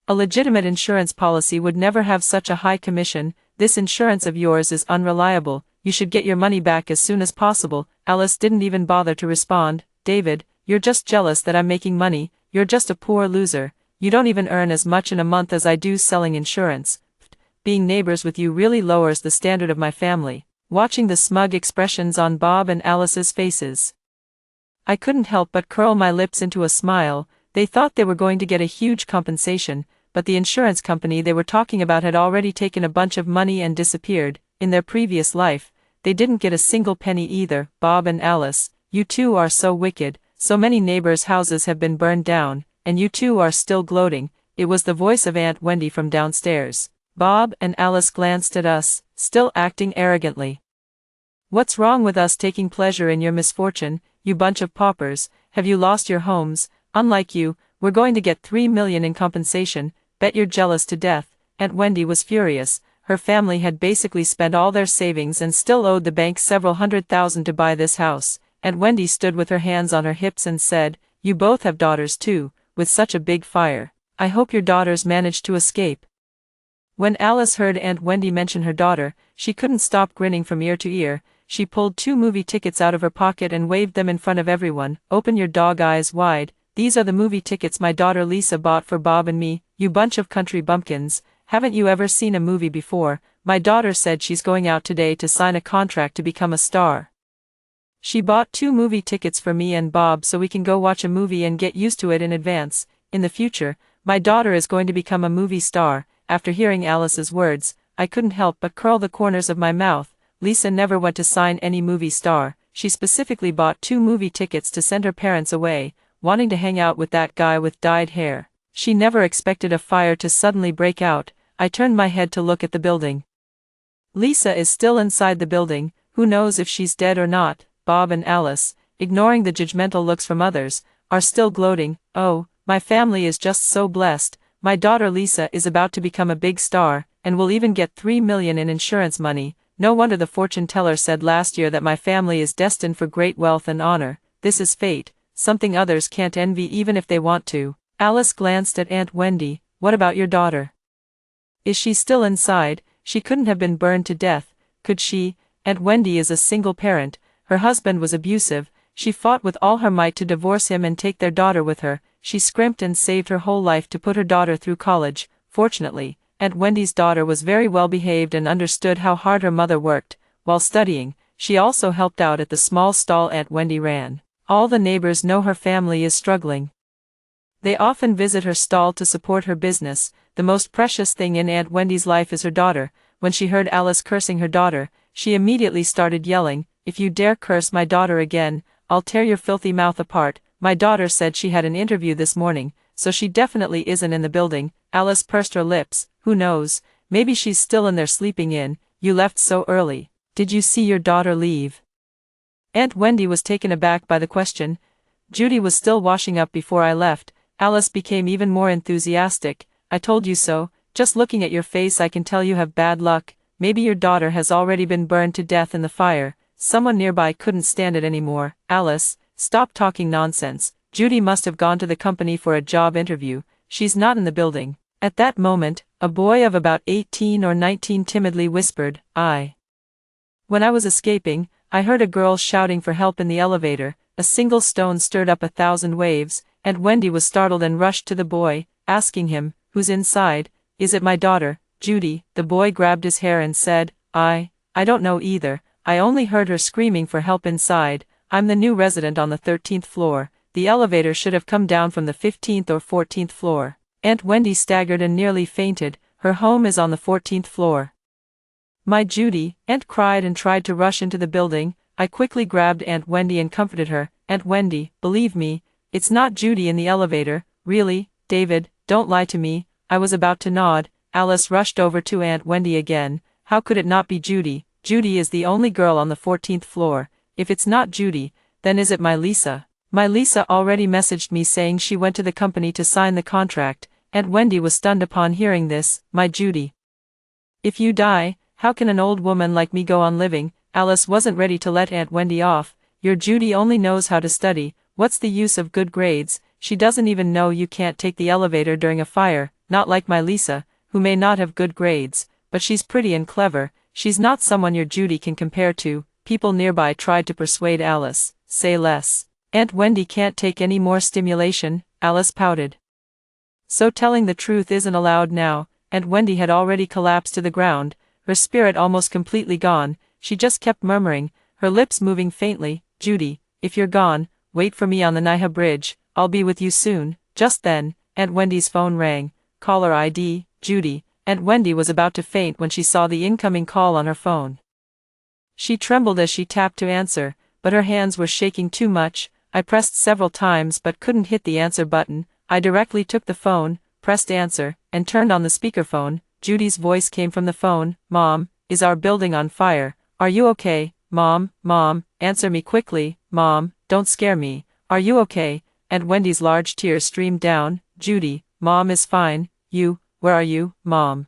a legitimate insurance policy would never have such a high commission. This insurance of yours is unreliable. You should get your money back as soon as possible." Alice didn't even bother to respond. "David, you're just jealous that I'm making money. You're just a poor loser. You don't even earn as much in a month as I do selling insurance. Being neighbors with you really lowers the standard of my family." Watching the smug expressions on Bob and Alice's faces, I couldn't help but curl my lips into a smile. They thought they were going to get a huge compensation, but the insurance company they were talking about had already taken a bunch of money and disappeared. In their previous life, they didn't get a single penny either. Bob and Alice, you two are so wicked. So many neighbors' houses have been burned down, and you two are still gloating. It was the voice of Aunt Wendy from downstairs. Bob and Alice glanced at us, still acting arrogantly. "What's wrong with us taking pleasure in your misfortune, you bunch of paupers? Have you lost your homes? Unlike you, we're going to get $3 million in compensation. Bet you're jealous to death." Aunt Wendy was furious. her family had basically spent all their savings and still owed the bank several $100,000 to buy this house. Aunt Wendy stood with her hands on her hips and said, "You both have daughters too, with such a big fire. I hope your daughters managed to escape." When Alice heard Aunt Wendy mention her daughter, she couldn't stop grinning from ear to ear. She pulled 2 movie tickets out of her pocket and waved them in front of everyone. "Open your dog eyes wide. These are the movie tickets my daughter Lisa bought for Bob and me, you bunch of country bumpkins. Haven't you ever seen a movie before? My daughter said she's going out today to sign a contract to become a star. She bought 2 movie tickets for me and Bob so we can go watch a movie and get used to it in advance. In the future, my daughter is going to become a movie star." After hearing Alice's words, I couldn't help but curl the corners of my mouth. Lisa never went to sign any movie star. She specifically bought 2 movie tickets to send her parents away, wanting to hang out with that guy with dyed hair. She never expected a fire to suddenly break out. I turned my head to look at the building. Lisa is still inside the building. Who knows if she's dead or not? Bob and Alice, ignoring the judgmental looks from others, are still gloating. "Oh, my family is just so blessed. My daughter Lisa is about to become a big star, and will even get $3 million in insurance money. No wonder the fortune teller said last year that my family is destined for great wealth and honor. This is fate, something others can't envy even if they want to." Alice glanced at Aunt Wendy. "What about your daughter? Is she still inside? She couldn't have been burned to death, could she?" Aunt Wendy is a single parent. Her husband was abusive. She fought with all her might to divorce him and take their daughter with her. She scrimped and saved her whole life to put her daughter through college. Fortunately, Aunt Wendy's daughter was very well behaved and understood how hard her mother worked. While studying, she also helped out at the small stall Aunt Wendy ran. All the neighbors know her family is struggling. They often visit her stall to support her business. The most precious thing in Aunt Wendy's life is her daughter. When she heard Alice cursing her daughter, she immediately started yelling, "If you dare curse my daughter again, I'll tear your filthy mouth apart." My daughter said she had an interview this morning, so she definitely isn't in the building. Alice pursed her lips. "Who knows, maybe she's still in there sleeping in. You left so early. Did you see your daughter leave?" Aunt Wendy was taken aback by the question. "Judy was still washing up before I left." Alice became even more enthusiastic. "I told you so. Just looking at your face I can tell you have bad luck. Maybe your daughter has already been burned to death in the fire." Someone nearby couldn't stand it anymore. "Alice, stop talking nonsense. Judy must have gone to the company for a job interview. She's not in the building." At that moment, a boy of about 18 or 19 timidly whispered, "I." When I was escaping, I heard a girl shouting for help in the elevator. A single stone stirred up 1,000 waves. Aunt Wendy was startled and rushed to the boy, asking him, "Who's inside?" "Is it my daughter, Judy?" The boy grabbed his hair and said, I don't know either. I only heard her screaming for help inside. I'm the new resident on the 13th floor. The elevator should have come down from the 15th or 14th floor." Aunt Wendy staggered and nearly fainted. Her home is on the 14th floor. "My Judy," Aunt cried and tried to rush into the building. I quickly grabbed Aunt Wendy and comforted her. "Aunt Wendy, believe me, it's not Judy in the elevator." "Really, David, don't lie to me." I was about to nod. Alice rushed over to Aunt Wendy again. "How could it not be Judy? Judy is the only girl on the 14th floor. If it's not Judy, then is it my Lisa?" "My Lisa already messaged me saying she went to the company to sign the contract." Aunt Wendy was stunned upon hearing this. "My Judy. If you die, how can an old woman like me go on living?" Alice wasn't ready to let Aunt Wendy off. "Your Judy only knows how to study. What's the use of good grades? She doesn't even know you can't take the elevator during a fire. Not like my Lisa, who may not have good grades, but she's pretty and clever. She's not someone your Judy can compare to." People nearby tried to persuade Alice. "Say less. Aunt Wendy can't take any more stimulation." Alice pouted. "So telling the truth isn't allowed now." Aunt Wendy had already collapsed to the ground, her spirit almost completely gone. She just kept murmuring, her lips moving faintly, "Judy, if you're gone, wait for me on the Niha Bridge. I'll be with you soon." Just then, Aunt Wendy's phone rang. Caller ID, Judy. Aunt Wendy was about to faint when she saw the incoming call on her phone. She trembled as she tapped to answer, but her hands were shaking too much. I pressed several times but couldn't hit the answer button. I directly took the phone, pressed answer, and turned on the speakerphone. Judy's voice came from the phone. "Mom, is our building on fire? Are you okay? Mom, answer me quickly. Mom, don't scare me. Are you okay?" Aunt Wendy's large tears streamed down. "Judy, Mom is fine. Where are you, Mom?"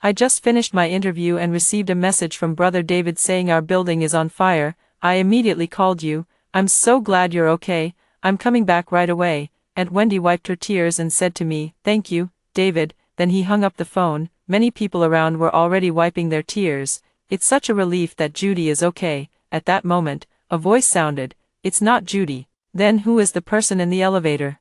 I just finished my interview and received a message from Brother David saying our building is on fire. I immediately called you. I'm so glad you're okay. I'm coming back right away." Aunt Wendy wiped her tears and said to me, "Thank you, David." Then he hung up the phone. Many people around were already wiping their tears. "It's such a relief that Judy is okay." At that moment, a voice sounded. "It's not Judy." Then who is the person in the elevator?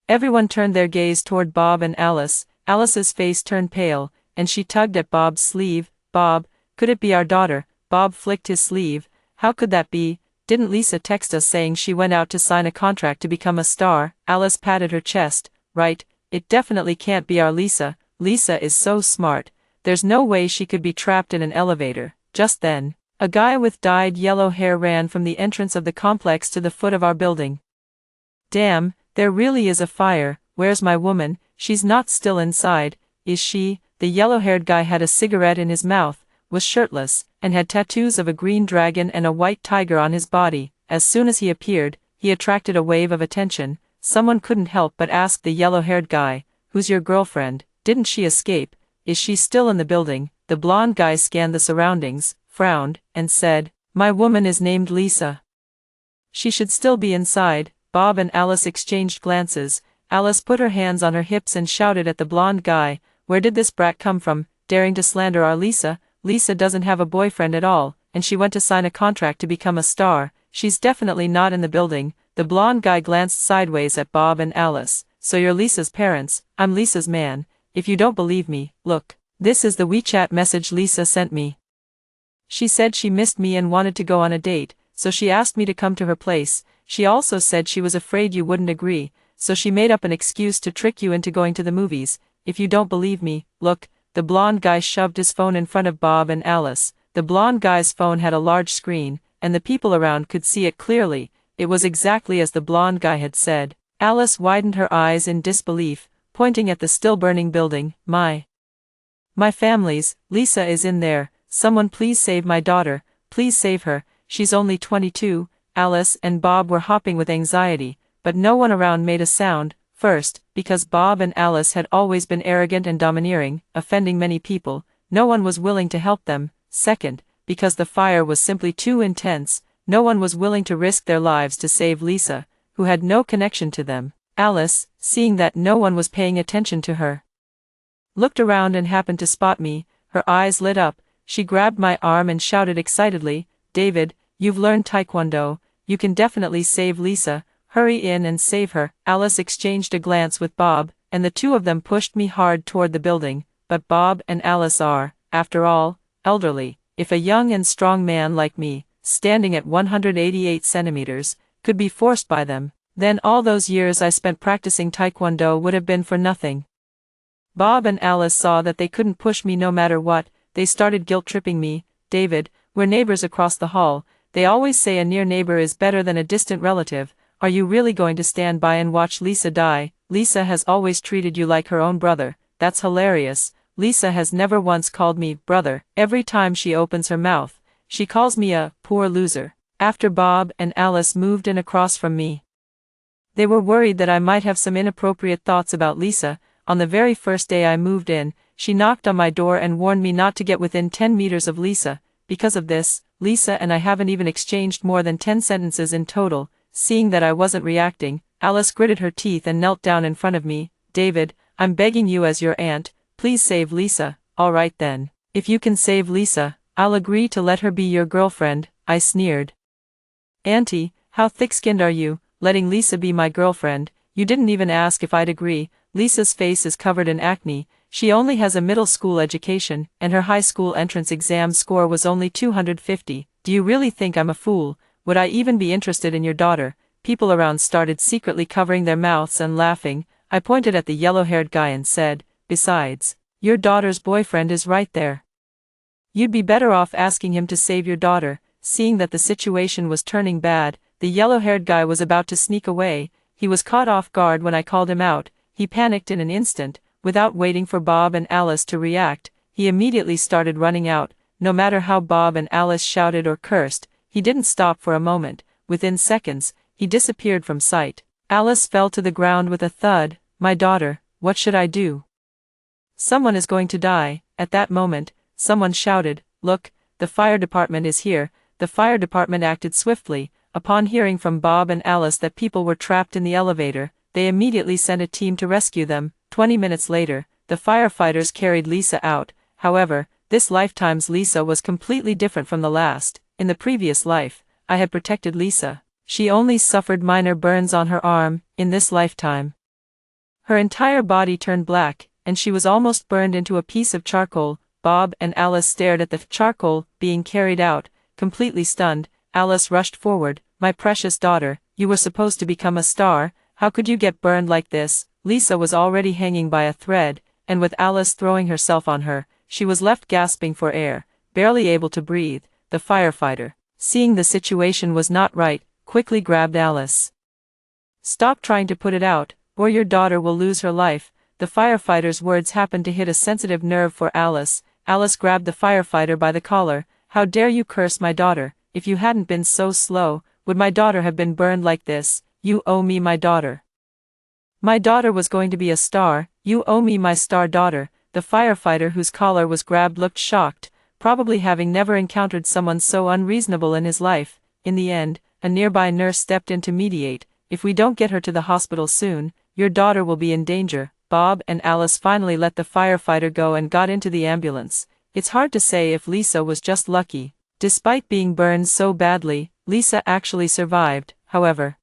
Everyone turned their gaze toward Bob and Alice. Alice's face turned pale, and she tugged at Bob's sleeve. "Bob, could it be our daughter?" Bob flicked his sleeve. "How could that be? Didn't Lisa text us saying she went out to sign a contract to become a star?" Alice patted her chest. "Right, it definitely can't be our Lisa. Lisa is so smart. There's no way she could be trapped in an elevator." Just then, a guy with dyed yellow hair ran from the entrance of the complex to the foot of our building. "Damn, there really is a fire. Where's my woman? She's not still inside, is she?" The yellow-haired guy had a cigarette in his mouth, was shirtless, and had tattoos of a green dragon and a white tiger on his body. As soon as he appeared, he attracted a wave of attention. Someone couldn't help but ask the yellow-haired guy, "Who's your girlfriend? Didn't she escape? Is she still in the building?" The blonde guy scanned the surroundings, frowned, and said, "My woman is named Lisa. She should still be inside." Bob and Alice exchanged glances. Alice put her hands on her hips and shouted at the blonde guy, "Where did this brat come from, daring to slander our Lisa? Lisa doesn't have a boyfriend at all, and she went to sign a contract to become a star. She's definitely not in the building." The blonde guy glanced sideways at Bob and Alice. "So you're Lisa's parents? I'm Lisa's man. If you don't believe me, look. This is the WeChat message Lisa sent me. She said she missed me and wanted to go on a date, so she asked me to come to her place. She also said she was afraid you wouldn't agree, so she made up an excuse to trick you into going to the movies. If you don't believe me, look." The blonde guy shoved his phone in front of Bob and Alice. The blonde guy's phone had a large screen, and the people around could see it clearly. It was exactly as the blonde guy had said. Alice widened her eyes in disbelief, pointing at the still-burning building. My family's, Lisa is in there. Someone please save my daughter, please save her, she's only 22. Alice and Bob were hopping with anxiety, but no one around made a sound. First, because Bob and Alice had always been arrogant and domineering, offending many people, no one was willing to help them. Second, because the fire was simply too intense, no one was willing to risk their lives to save Lisa, who had no connection to them. Alice, seeing that no one was paying attention to her, looked around and happened to spot me. Her eyes lit up. She grabbed my arm and shouted excitedly, "David, you've learned Taekwondo. You can definitely save Lisa. Hurry in and save her." Alice exchanged a glance with Bob, and the two of them pushed me hard toward the building. But Bob and Alice are, after all, elderly. If a young and strong man like me, standing at 188 centimeters, could be forced by them, then all those years I spent practicing Taekwondo would have been for nothing. Bob and Alice saw that they couldn't push me no matter what. They started guilt-tripping me. "David, we're neighbors across the hall. They always say a near neighbor is better than a distant relative. Are you really going to stand by and watch Lisa die? Lisa has always treated you like her own brother." "That's hilarious. Lisa has never once called me brother. Every time she opens her mouth, she calls me a poor loser." After Bob and Alice moved in across from me, they were worried that I might have some inappropriate thoughts about Lisa. On the very first day I moved in, she knocked on my door and warned me not to get within 10 meters of Lisa. Because of this, Lisa and I haven't even exchanged more than 10 sentences in total. Seeing that I wasn't reacting, Alice gritted her teeth and knelt down in front of me. "David, I'm begging you as your aunt, please save Lisa." "All right then. If you can save Lisa, I'll agree to let her be your girlfriend," I sneered. "Auntie, how thick-skinned are you, letting Lisa be my girlfriend? You didn't even ask if I'd agree." Lisa's face is covered in acne. She only has a middle school education, and her high school entrance exam score was only 250. "Do you really think I'm a fool? Would I even be interested in your daughter?" People around started secretly covering their mouths and laughing. I pointed at the yellow-haired guy and said, "Besides, your daughter's boyfriend is right there. You'd be better off asking him to save your daughter." Seeing that the situation was turning bad, the yellow-haired guy was about to sneak away. He was caught off guard when I called him out. He panicked in an instant. Without waiting for Bob and Alice to react, he immediately started running out. No matter how Bob and Alice shouted or cursed, he didn't stop for a moment. Within seconds, he disappeared from sight. Alice fell to the ground with a thud. "My daughter, what should I do? Someone is going to die." At that moment, someone shouted, "Look, the fire department is here." The fire department acted swiftly. Upon hearing from Bob and Alice that people were trapped in the elevator, they immediately sent a team to rescue them. 20 minutes later, the firefighters carried Lisa out. However, this lifetime's Lisa was completely different from the last. In the previous life, I had protected Lisa. She only suffered minor burns on her arm. In this lifetime, her entire body turned black, and she was almost burned into a piece of charcoal. Bob and Alice stared at the charcoal being carried out, completely stunned. Alice rushed forward. "My precious daughter, you were supposed to become a star. How could you get burned like this?" Lisa was already hanging by a thread, and with Alice throwing herself on her, she was left gasping for air, barely able to breathe. The firefighter, seeing the situation was not right, quickly grabbed Alice. "Stop trying to put it out, or your daughter will lose her life." The firefighter's words happened to hit a sensitive nerve for Alice. Alice grabbed the firefighter by the collar. "How dare you curse my daughter? If you hadn't been so slow, would my daughter have been burned like this? You owe me my daughter. My daughter was going to be a star. You owe me my star daughter." The firefighter whose collar was grabbed looked shocked, probably having never encountered someone so unreasonable in his life. In the end, a nearby nurse stepped in to mediate. "If we don't get her to the hospital soon, your daughter will be in danger." Bob and Alice finally let the firefighter go and got into the ambulance. It's hard to say if Lisa was just lucky. Despite being burned so badly, Lisa actually survived. However,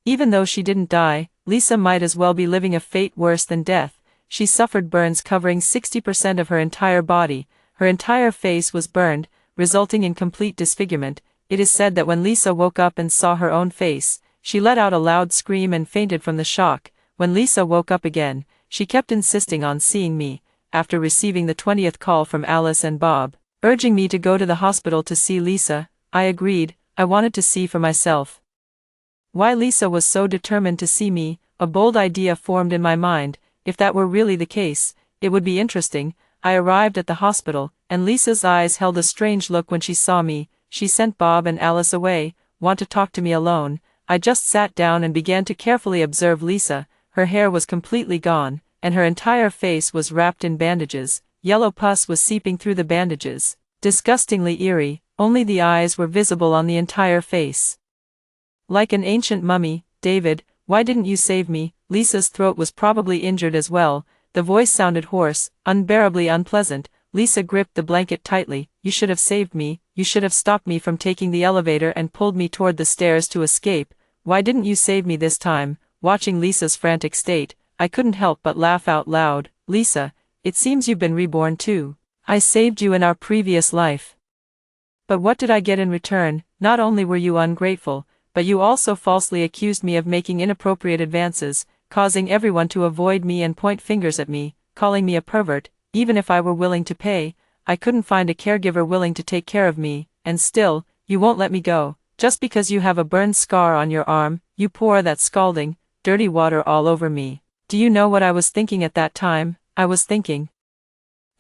even though she didn't die, Lisa might as well be living a fate worse than death. She suffered burns covering 60% of her entire body. Her entire face was burned, resulting in complete disfigurement. It is said that when Lisa woke up and saw her own face, she let out a loud scream and fainted from the shock. When Lisa woke up again, she kept insisting on seeing me. After receiving the 20th call from Alice and Bob, urging me to go to the hospital to see Lisa, I agreed. I wanted to see for myself why Lisa was so determined to see me. A bold idea formed in my mind. If that were really the case, it would be interesting. I arrived at the hospital, and Lisa's eyes held a strange look when she saw me. She sent Bob and Alice away. "Want to talk to me alone?" I just sat down and began to carefully observe Lisa. Her hair was completely gone, and her entire face was wrapped in bandages. Yellow pus was seeping through the bandages. Disgustingly eerie, only the eyes were visible on the entire face. Like an ancient mummy. "David, why didn't you save me?" Lisa's throat was probably injured as well. The voice sounded hoarse, unbearably unpleasant. Lisa gripped the blanket tightly. "You should have saved me. You should have stopped me from taking the elevator and pulled me toward the stairs to escape. Why didn't you save me this time?" Watching Lisa's frantic state, I couldn't help but laugh out loud. "Lisa, it seems you've been reborn too. I saved you in our previous life. But what did I get in return? Not only were you ungrateful, but you also falsely accused me of making inappropriate advances, causing everyone to avoid me and point fingers at me, calling me a pervert. Even if I were willing to pay, I couldn't find a caregiver willing to take care of me, and still, you won't let me go. Just because you have a burned scar on your arm, you pour that scalding, dirty water all over me. Do you know what I was thinking at that time? I was thinking,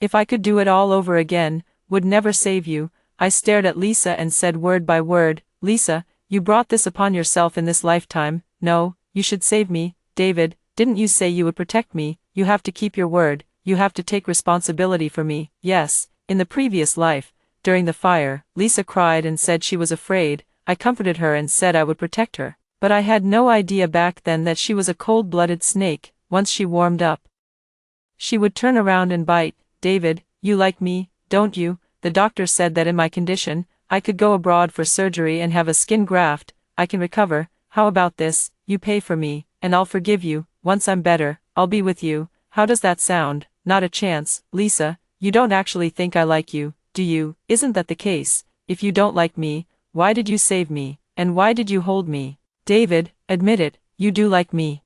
if I could do it all over again, would never save you." I stared at Lisa and said word by word, "Lisa, you brought this upon yourself in this lifetime. No, you should save me. David, didn't you say you would protect me? You have to keep your word. You have to take responsibility for me." "Yes, in the previous life, during the fire," Lisa cried and said she was afraid. I comforted her and said I would protect her. But I had no idea back then that she was a cold-blooded snake. Once she warmed up, she would turn around and bite. "David, you like me, don't you? The doctor said that in my condition, I could go abroad for surgery and have a skin graft. I can recover. How about this? You pay for me, and I'll forgive you. Once I'm better, I'll be with you. How does that sound?" "Not a chance, Lisa. You don't actually think I like you, do you? Isn't that the case? If you don't like me, why did you save me, and why did you hold me? David, admit it, you do like me.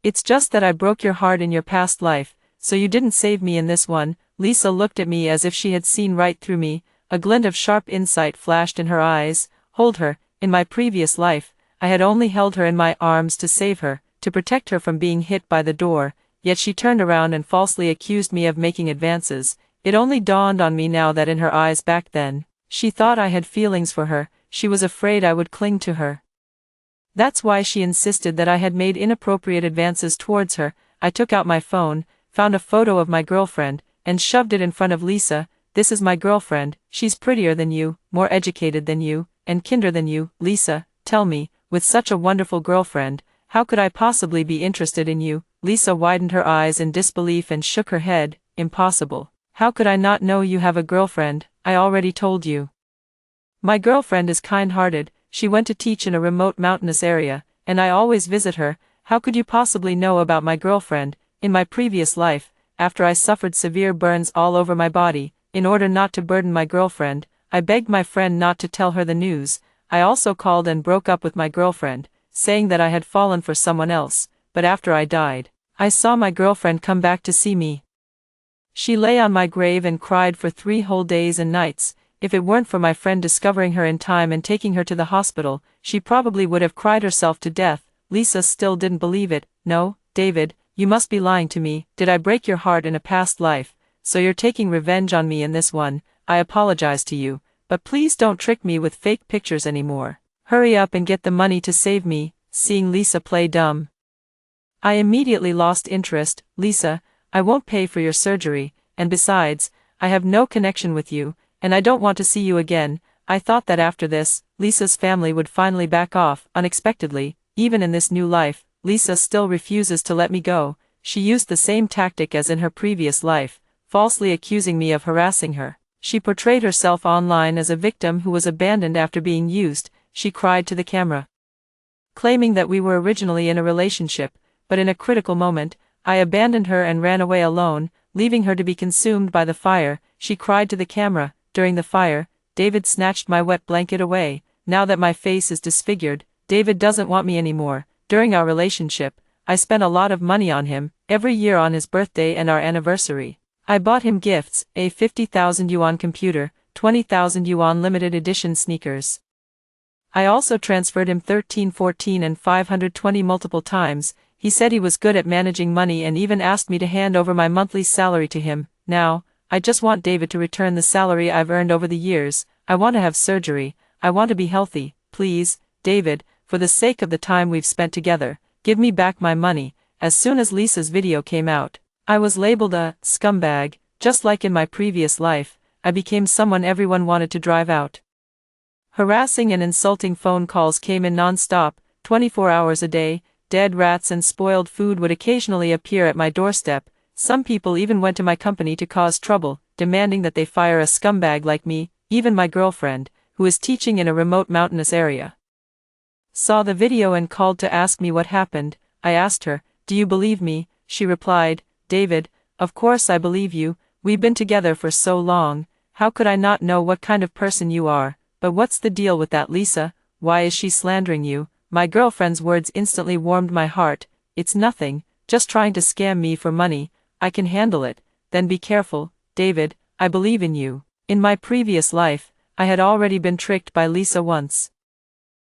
It's just that I broke your heart in your past life, so you didn't save me in this one." Lisa looked at me as if she had seen right through me. A glint of sharp insight flashed in her eyes. "Hold her. In my previous life, I had only held her in my arms to save her, to protect her from being hit by the door, yet she turned around and falsely accused me of making advances. It only dawned on me now that in her eyes back then, she thought I had feelings for her. She was afraid I would cling to her. That's why she insisted that I had made inappropriate advances towards her." I took out my phone, found a photo of my girlfriend, and shoved it in front of Lisa. "This is my girlfriend, she's prettier than you, more educated than you, and kinder than you. Lisa, tell me, with such a wonderful girlfriend, how could I possibly be interested in you?" Lisa widened her eyes in disbelief and shook her head. "Impossible. How could I not know you have a girlfriend? I already told you. My girlfriend is kind-hearted, she went to teach in a remote mountainous area, and I always visit her. How could you possibly know about my girlfriend? In my previous life, after I suffered severe burns all over my body, in order not to burden my girlfriend, I begged my friend not to tell her the news. I also called and broke up with my girlfriend, saying that I had fallen for someone else, but after I died, I saw my girlfriend come back to see me. She lay on my grave and cried for 3 whole days and nights. If it weren't for my friend discovering her in time and taking her to the hospital, she probably would have cried herself to death." Lisa still didn't believe it. "No, David, you must be lying to me. Did I break your heart in a past life, so you're taking revenge on me in this one? I apologize to you, but please don't trick me with fake pictures anymore. Hurry up and get the money to save me." Seeing Lisa play dumb, I immediately lost interest. "Lisa, I won't pay for your surgery, and besides, I have no connection with you, and I don't want to see you again." I thought that after this, Lisa's family would finally back off. Unexpectedly, even in this new life, Lisa still refuses to let me go. She used the same tactic as in her previous life, falsely accusing me of harassing her. She portrayed herself online as a victim who was abandoned after being used. She cried to the camera, claiming that we were originally in a relationship, but in a critical moment, I abandoned her and ran away alone, leaving her to be consumed by the fire. She cried to the camera, "During the fire, David snatched my wet blanket away. Now that my face is disfigured, David doesn't want me anymore. During our relationship, I spent a lot of money on him, every year on his birthday and our anniversary. I bought him gifts, a 50,000 yuan computer, 20,000 yuan limited edition sneakers. I also transferred him 1314 and 520 multiple times. He said he was good at managing money and even asked me to hand over my monthly salary to him. Now, I just want David to return the salary I've earned over the years. I want to have surgery. I want to be healthy. Please, David, for the sake of the time we've spent together, give me back my money." As soon as Lisa's video came out, I was labeled a scumbag. Just like in my previous life, I became someone everyone wanted to drive out. Harassing and insulting phone calls came in non-stop, 24 hours a day. Dead rats and spoiled food would occasionally appear at my doorstep. Some people even went to my company to cause trouble, demanding that they fire a scumbag like me. Even my girlfriend, who is teaching in a remote mountainous area, saw the video and called to ask me what happened. I asked her, "Do you believe me?" She replied, "David, of course I believe you. We've been together for so long. How could I not know what kind of person you are? But what's the deal with that Lisa? Why is she slandering you?" My girlfriend's words instantly warmed my heart. "It's nothing, just trying to scam me for money. I can handle it." "Then be careful, David, I believe in you." In my previous life, I had already been tricked by Lisa once.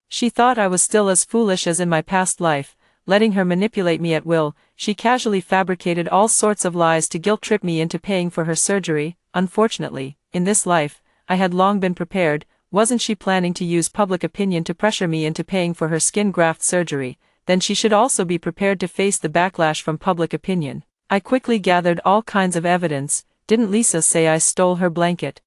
She thought I was still as foolish as in my past life, letting her manipulate me at will. She casually fabricated all sorts of lies to guilt-trip me into paying for her surgery. Unfortunately, in this life, I had long been prepared. Wasn't she planning to use public opinion to pressure me into paying for her skin graft surgery? Then she should also be prepared to face the backlash from public opinion. I quickly gathered all kinds of evidence. Didn't Lisa say I stole her blanket?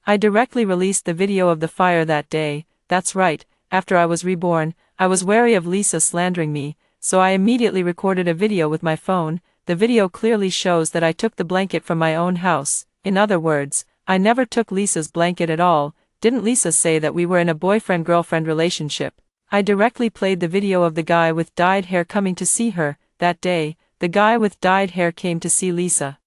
I directly released the video of the fire that day. That's right, after I was reborn, I was wary of Lisa slandering me, so I immediately recorded a video with my phone. The video clearly shows that I took the blanket from my own house. In other words, I never took Lisa's blanket at all. Didn't Lisa say that we were in a boyfriend-girlfriend relationship? I directly played the video of the guy with dyed hair coming to see her. That day, the guy with dyed hair came to see Lisa.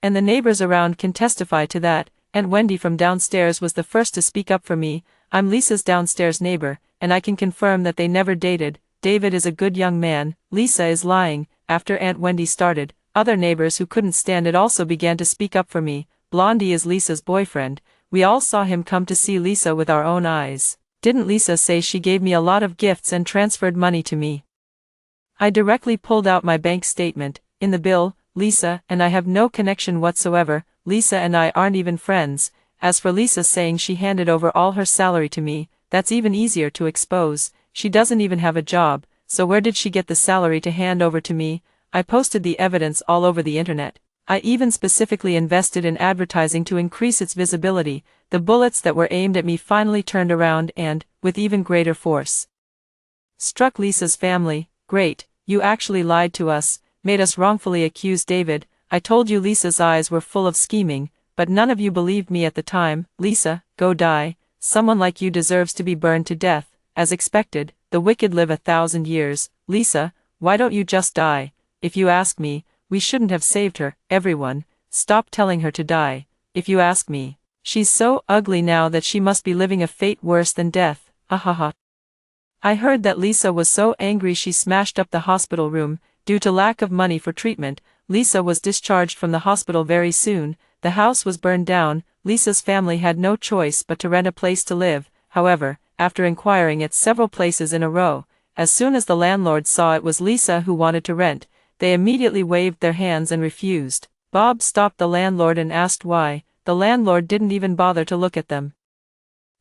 And the neighbors around can testify to that. Aunt Wendy from downstairs was the first to speak up for me. I'm Lisa's downstairs neighbor, and I can confirm that they never dated. David is a good young man. Lisa is lying. After Aunt Wendy started, other neighbors who couldn't stand it also began to speak up for me. Blondie is Lisa's boyfriend. We all saw him come to see Lisa with our own eyes. Didn't Lisa say she gave me a lot of gifts and transferred money to me? I directly pulled out my bank statement. In the bill, Lisa and I have no connection whatsoever. Lisa and I aren't even friends. As for Lisa saying she handed over all her salary to me, that's even easier to expose. She doesn't even have a job, so where did she get the salary to hand over to me? I posted the evidence all over the internet. I even specifically invested in advertising to increase its visibility. The bullets that were aimed at me finally turned around and, with even greater force, struck Lisa's family. Great, you actually lied to us, made us wrongfully accuse David. I told you. Lisa's eyes were full of scheming, but none of you believed me at the time. Lisa, go die. Someone like you deserves to be burned to death. As expected, the wicked live 1,000 years. Lisa, why don't you just die? If you ask me, we shouldn't have saved her. Everyone, stop telling her to die. If you ask me, she's so ugly now that she must be living a fate worse than death. Ahaha. I heard that Lisa was so angry she smashed up the hospital room. Due to lack of money for treatment, Lisa was discharged from the hospital very soon. The house was burned down. Lisa's family had no choice but to rent a place to live. However, after inquiring at several places in a row, as soon as the landlord saw it was Lisa who wanted to rent, they immediately waved their hands and refused. Bob stopped the landlord and asked why. The landlord didn't even bother to look at them.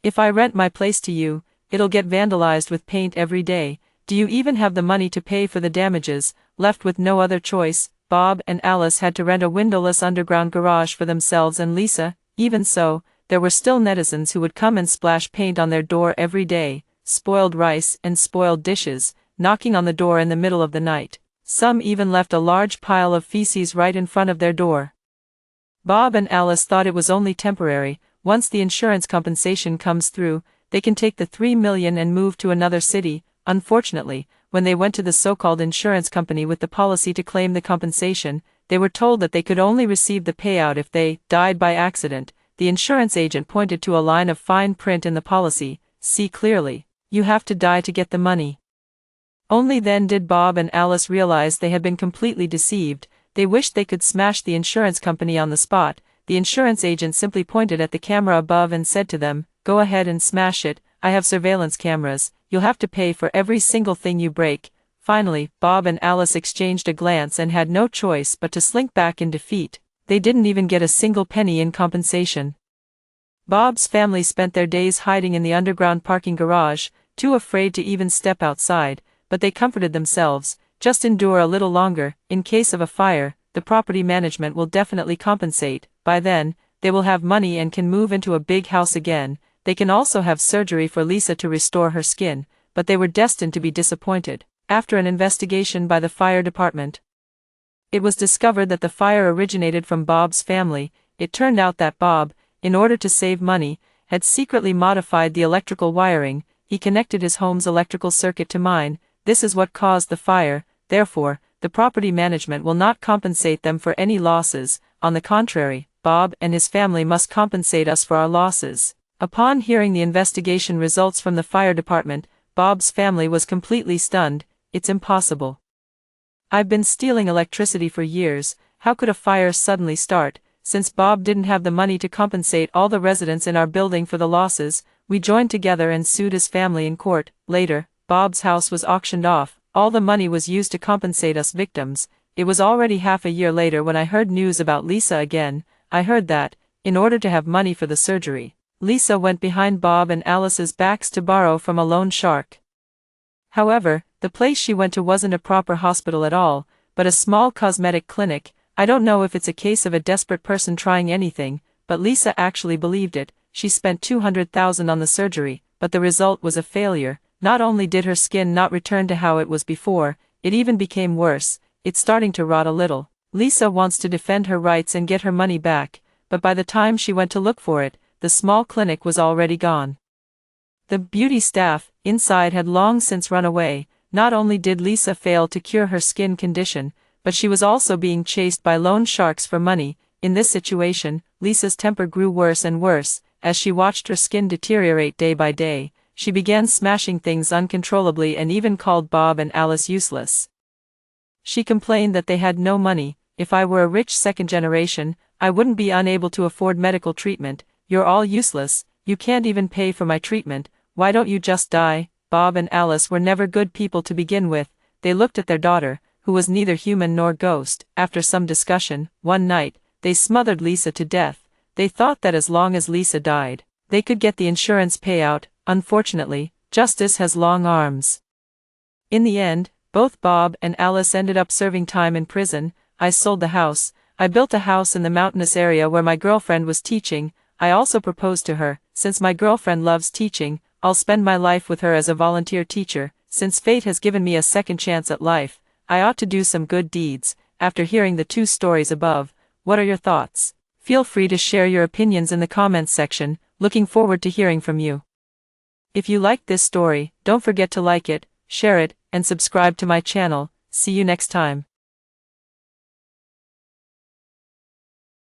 If I rent my place to you, it'll get vandalized with paint every day. Do you even have the money to pay for the damages? Left with no other choice, Bob and Alice had to rent a windowless underground garage for themselves and Lisa. Even so, there were still netizens who would come and splash paint on their door every day, spoiled rice and spoiled dishes, knocking on the door in the middle of the night. Some even left a large pile of feces right in front of their door. Bob and Alice thought it was only temporary. Once the insurance compensation comes through, they can take the $3 million and move to another city. Unfortunately, when they went to the so-called insurance company with the policy to claim the compensation, they were told that they could only receive the payout if they died by accident. The insurance agent pointed to a line of fine print in the policy. See clearly. You have to die to get the money. Only then did Bob and Alice realize they had been completely deceived. They wished they could smash the insurance company on the spot. The insurance agent simply pointed at the camera above and said to them, "Go ahead and smash it. I have surveillance cameras. You'll have to pay for every single thing you break." Finally, Bob and Alice exchanged a glance and had no choice but to slink back in defeat. They didn't even get a single penny in compensation. Bob's family spent their days hiding in the underground parking garage, too afraid to even step outside, but they comforted themselves. Just endure a little longer. In case of a fire, the property management will definitely compensate. By then, they will have money and can move into a big house again. They can also have surgery for Lisa to restore her skin, but they were destined to be disappointed. After an investigation by the fire department, it was discovered that the fire originated from Bob's family. It turned out that Bob, in order to save money, had secretly modified the electrical wiring. He connected his home's electrical circuit to mine. This is what caused the fire. Therefore, the property management will not compensate them for any losses. On the contrary, Bob and his family must compensate us for our losses. Upon hearing the investigation results from the fire department, Bob's family was completely stunned. It's impossible. I've been stealing electricity for years. How could a fire suddenly start? Since Bob didn't have the money to compensate all the residents in our building for the losses, we joined together and sued his family in court. Later, Bob's house was auctioned off. All the money was used to compensate us victims. It was already half a year later when I heard news about Lisa again. I heard that, in order to have money for the surgery, Lisa went behind Bob and Alice's backs to borrow from a loan shark. However, the place she went to wasn't a proper hospital at all, but a small cosmetic clinic. I don't know if it's a case of a desperate person trying anything, but Lisa actually believed it. She spent $200,000 on the surgery, but the result was a failure. Not only did her skin not return to how it was before, it even became worse. It's starting to rot a little. Lisa wants to defend her rights and get her money back, but by the time she went to look for it, the small clinic was already gone. The beauty staff inside had long since run away. Not only did Lisa fail to cure her skin condition, but she was also being chased by loan sharks for money. In this situation, Lisa's temper grew worse and worse. As she watched her skin deteriorate day by day, she began smashing things uncontrollably and even called Bob and Alice useless. She complained that they had no money. "If I were a rich second generation, I wouldn't be unable to afford medical treatment. You're all useless. You can't even pay for my treatment. Why don't you just die?" Bob and Alice were never good people to begin with. They looked at their daughter, who was neither human nor ghost. After some discussion, one night, they smothered Lisa to death. They thought that as long as Lisa died, they could get the insurance payout. Unfortunately, justice has long arms. In the end, both Bob and Alice ended up serving time in prison. I sold the house. I built a house in the mountainous area where my girlfriend was teaching. I also proposed to her. Since my girlfriend loves teaching, I'll spend my life with her as a volunteer teacher. Since fate has given me a second chance at life, I ought to do some good deeds. After hearing the 2 stories above, what are your thoughts? Feel free to share your opinions in the comments section. Looking forward to hearing from you. If you liked this story, don't forget to like it, share it, and subscribe to my channel. See you next time.